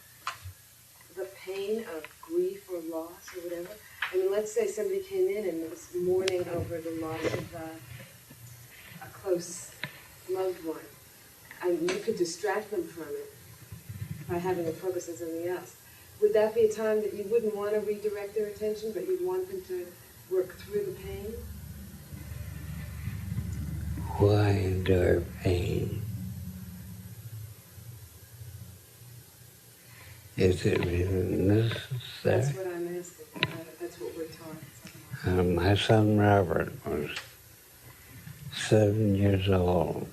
the pain of grief or loss or whatever? I mean, let's say somebody came in and was mourning over the loss of a close loved one, and you could distract them from it by having them focus on something else. Would that be a time that you wouldn't want to redirect their attention, but you'd want them to work through the pain? Why endure pain? Is it really necessary? That's what I'm asking. That's what we're taught. My son Robert was 7 years old.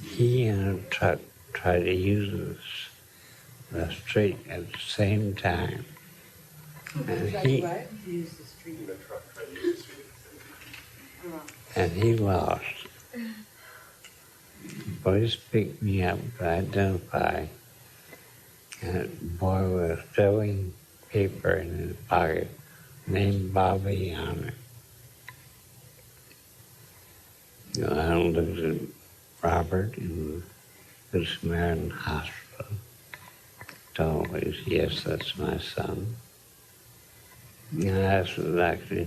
He and a truck tried to use the street at the same time. And he Use the street. The truck tried to use the street. and he lost. Police picked me up to identify, and the boy was throwing paper in his pocket, named Bobby on it. I looked at Robert in the Samaritan Hospital. Told me, yes, that's my son. And I asked the doctor,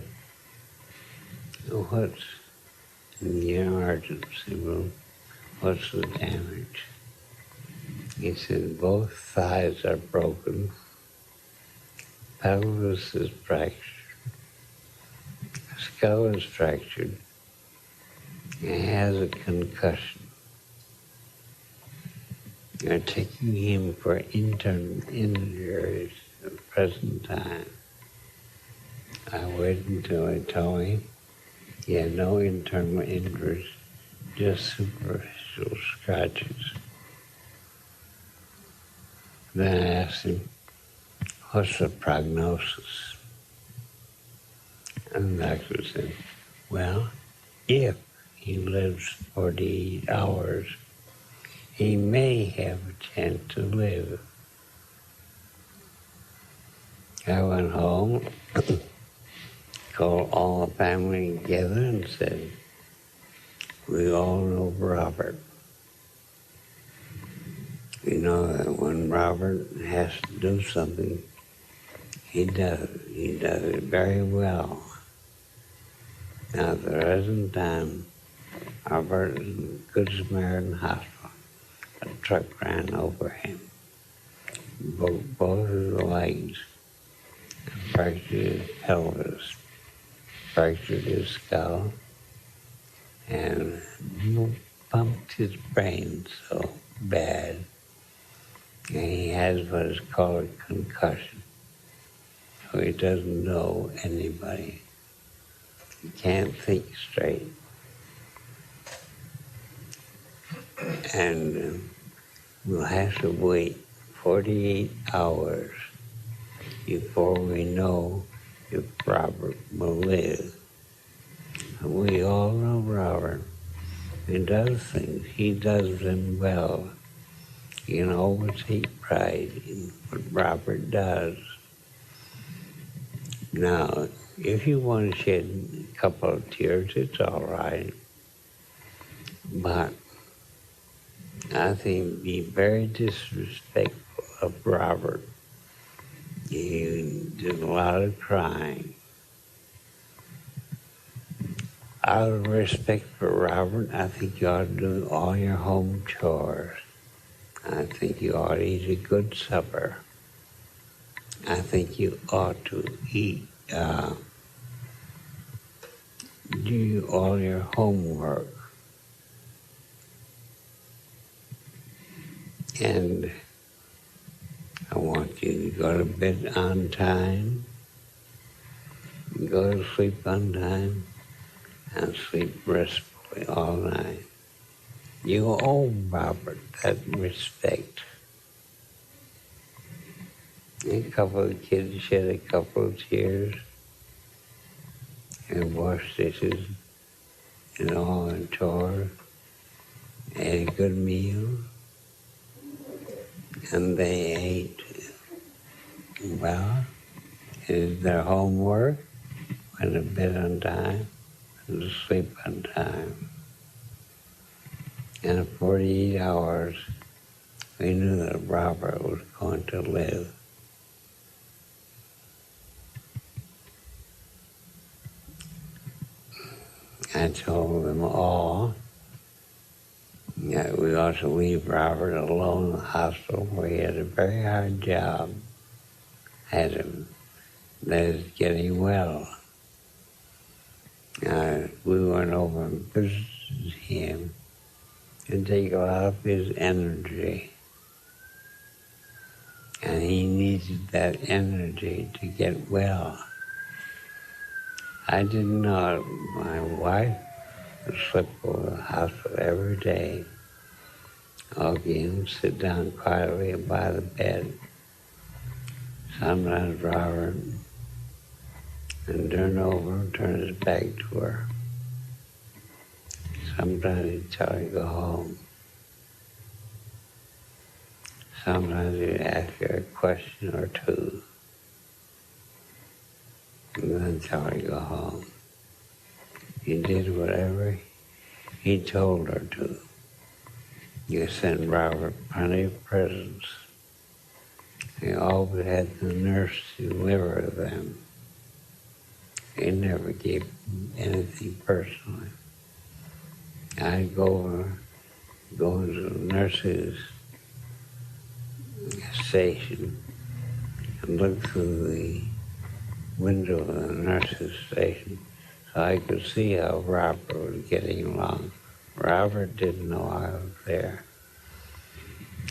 what's in the emergency room? What's the damage? He said, both thighs are broken. Pelvis is fractured. Skull is fractured. He has a concussion. They're taking him for internal injuries at the present time. I waited until they told me he had no internal injuries, just superficial scratches. Then I asked him, what's the prognosis? And the doctor said, well, if he lives 48 hours, he may have a chance to live. I went home, called all the family together and said, we all know Robert. We know that when Robert has to do something, he does it. He does it very well. Now, at the present time, Robert is in Good Samaritan Hospital. A truck ran over him, broke both of his legs, fractured his pelvis, fractured his skull, and bumped his brain so bad. And he has what is called a concussion. So he doesn't know anybody. He can't think straight. And we'll have to wait 48 hours before we know if Robert will live. And we all know Robert. He does things. He does them well. You can always take pride in what Robert does. Now, if you want to shed a couple of tears, it's all right. But I think it'd be very disrespectful of Robert. He did a lot of crying. Out of respect for Robert, I think you ought to do all your home chores. I think you ought to eat a good supper. I think you ought to do all your homework. And I want you to go to bed on time, go to sleep on time, and sleep restfully all night. You owe Robert that respect. A couple of kids shed a couple of tears and washed dishes and all and chores, ate a good meal. and they ate well, did their homework, went to bed on time, and to sleep on time. And in 48 hours, we knew that Robert was going to live. I told them all that we ought to leave Robert alone in the hospital where he had a very hard job. Had him that is getting well. We went over and visited him to take a lot of his energy. And he needed that energy to get well. I didn't know my wife would slip over the hospital every day. I'll get and sit down quietly by the bed. Sometimes Robert would turn over and turn his back to her. Sometimes he'd tell her to go home. Sometimes he'd ask her a question or two, and then tell her to go home. He did whatever he told her to. You sent Robert plenty of presents. He always had the nurse deliver them. He never gave anything personally. I'd go into the nurse's station and look through the window of the nurse's station so I could see how Robert was getting along. Robert didn't know I was there.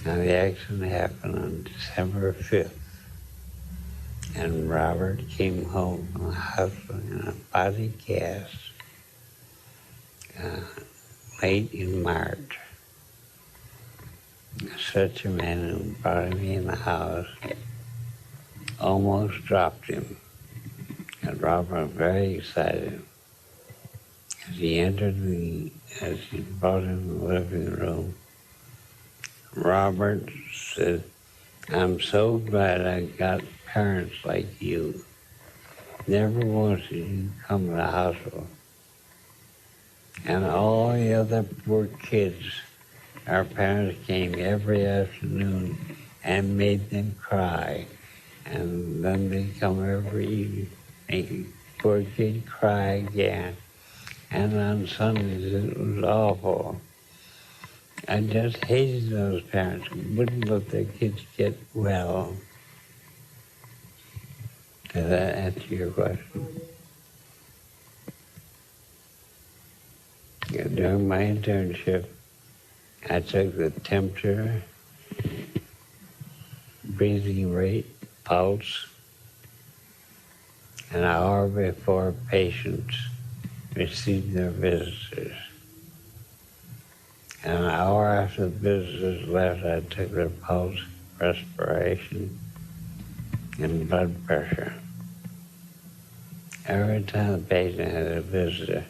Now, the accident happened on December 5th, and Robert came home from the hospital in a body cast late in March. Such a man who brought him in the house almost dropped him. And Robert was very excited. As he brought him in the living room, Robert said, "I'm so glad I got parents like you. Never once did you come to the hospital. And all the other poor kids, our parents came every afternoon and made them cry. And then they'd come every evening, make the poor kid cry again. And on Sundays it was awful. I just hated those parents who wouldn't let their kids get well." Does that answer your question? Yeah, during my internship, I took the temperature, breathing rate, pulse, an hour before patients received their visitors. An hour after the visitors left, I took their pulse, respiration, and blood pressure. Every time the patient had a visitor,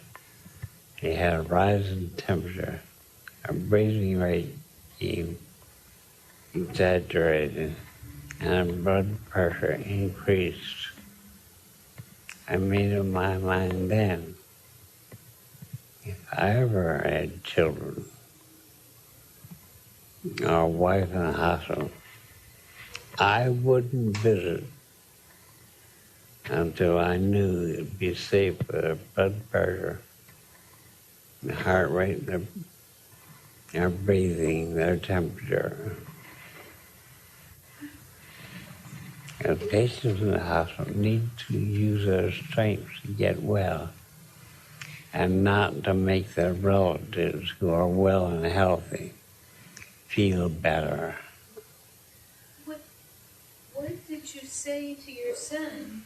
he had a rise in temperature, a breathing rate became exaggerated, and blood pressure increased. I made up my mind then, if I ever had children or a wife in the hospital, I wouldn't visit until I knew it'd be safe for their blood pressure, their heart rate, their breathing, their temperature. And patients in the hospital need to use their strength to get well and not to make their relatives who are well and healthy feel better. What did you say to your son?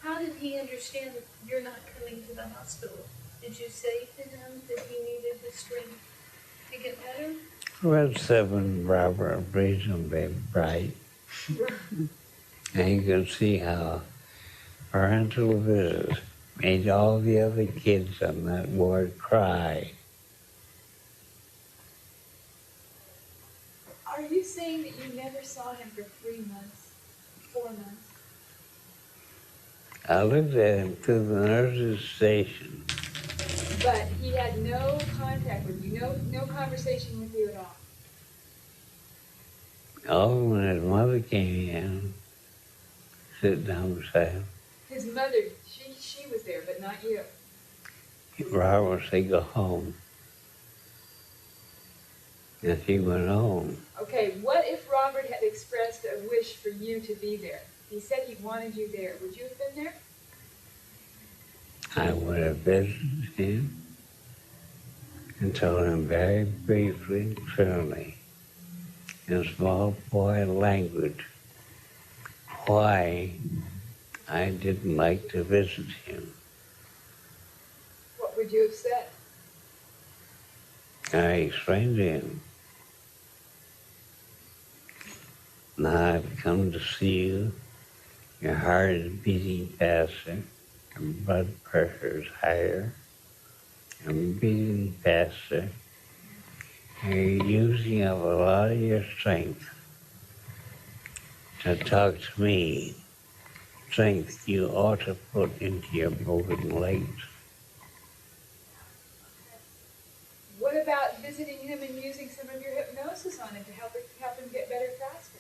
How did he understand that you're not coming to the hospital? Did you say to him that he needed the strength to get better? Well, 7, Robert, reasonably bright. And you can see how parental visits made all the other kids on that ward cry. Are you saying saying that you never saw him for 3 months, 4 months? I looked at him through the nurse's station. But he had no contact with you, no conversation with you at all. Oh, when his mother came in, sit down beside him. His mother, she was there, but not you. Robert said, go home. And she went home. Okay, what if Robert had expressed a wish for you to be there? He said he wanted you there. Would you have been there? I would have visited him and told him very briefly and clearly, in small boy language, why I didn't like to visit him. What would you have said? I explained to him, now I've come to see you, your heart is beating faster, your blood pressure is higher, and breathing faster. You're using up a lot of your strength to talk to me, strength you ought to put into your broken legs. What about visiting him and using some of your hypnosis on him to help him get better faster?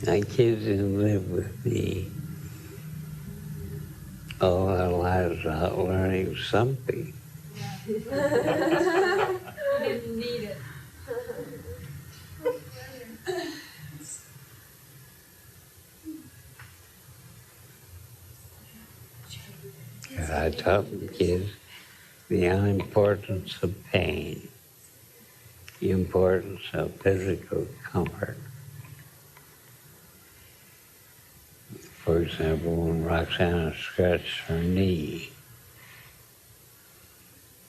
My kids didn't live with me all their lives without learning something. You didn't need it. I taught the kids the importance of pain, the importance of physical comfort. For example, when Roxana scratched her knee,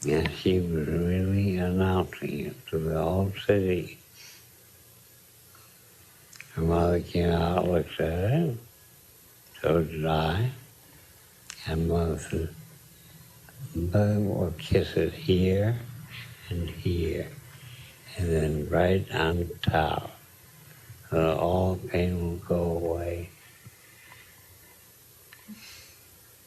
and she was really announcing it to the whole city. Her mother came out, looked at it, so did I, and Mother said, Mother will kiss it here and here, and then right on top, so all pain will go away.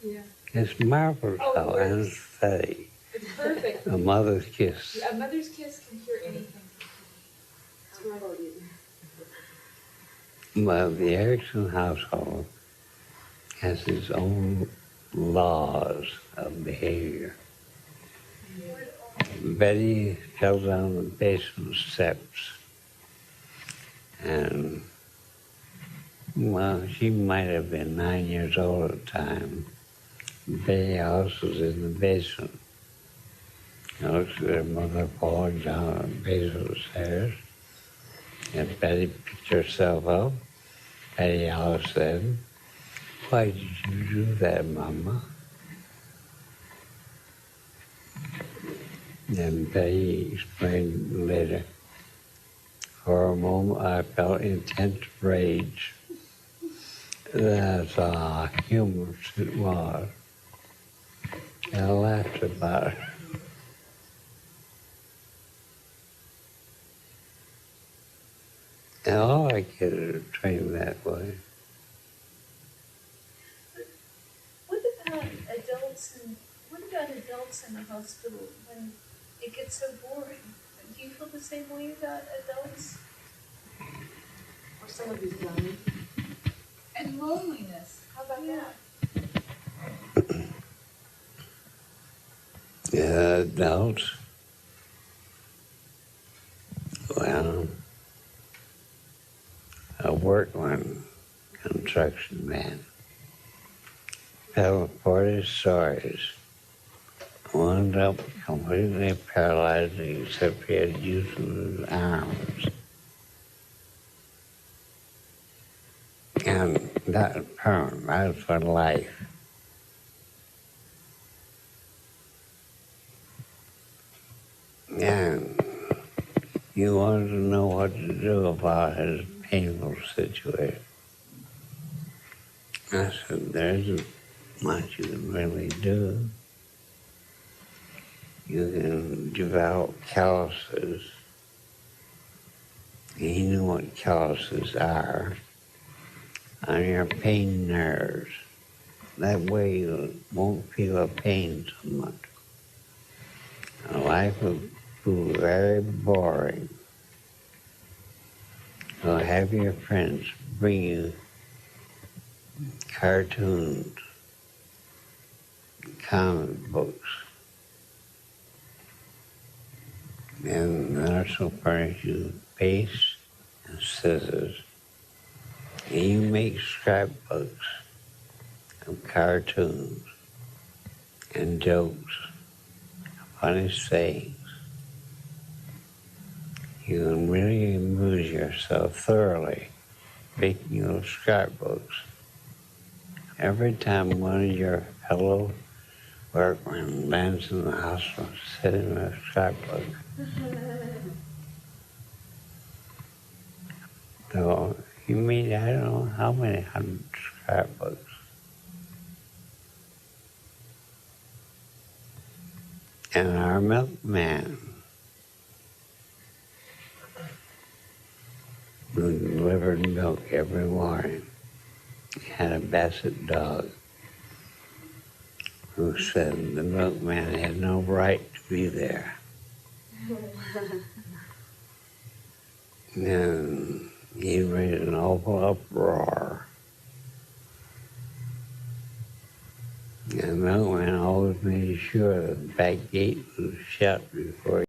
Yeah. It's marvelous how words. anesthetic It's perfect. a mother's kiss. A mother's kiss can cure anything. That's what I told you. Well, the Erickson household has its own laws of behavior. Betty fell down the basement steps, and, well, she might have been 9 years old at the time. Betty house was in the basement. I looked at her mother falling down the base of the stairs, and Betty picked herself up. Betty Alice said, why did you do that, Mama? And Betty explained later, for a moment I felt intense rage. That's how humorous it was. And I laughed about it. And all our kids are trained that way. What about adults in the hospital when it gets so boring? Do you feel the same way about adults? Or someone who's done. And loneliness. How about that? Yeah, adults. Well, a workman, construction man, fell 40 stories, wound up completely paralyzed except he had use of his arms. And that permanent, that's for life. And you wanted to know what to do about his painful situation. I said, there isn't what you can really do. You can develop calluses. And you know what calluses are on your pain nerves. That way you won't feel a pain so much. Life will be very boring. So have your friends bring you cartoons, comic books, and they also furnish you paste and scissors. And you make scrapbooks of cartoons and jokes, funny sayings. You can really amuse yourself thoroughly making those scrapbooks. Every time one of your fellow workmen lands in the hospital sitting in a scrapbook, so you made I don't know how many hundred scrapbooks. And our milkman, who delivered milk every morning, had a basset dog who said the milkman had no right to be there. And he raised an awful uproar. And the milkman always made sure that the back gate was shut before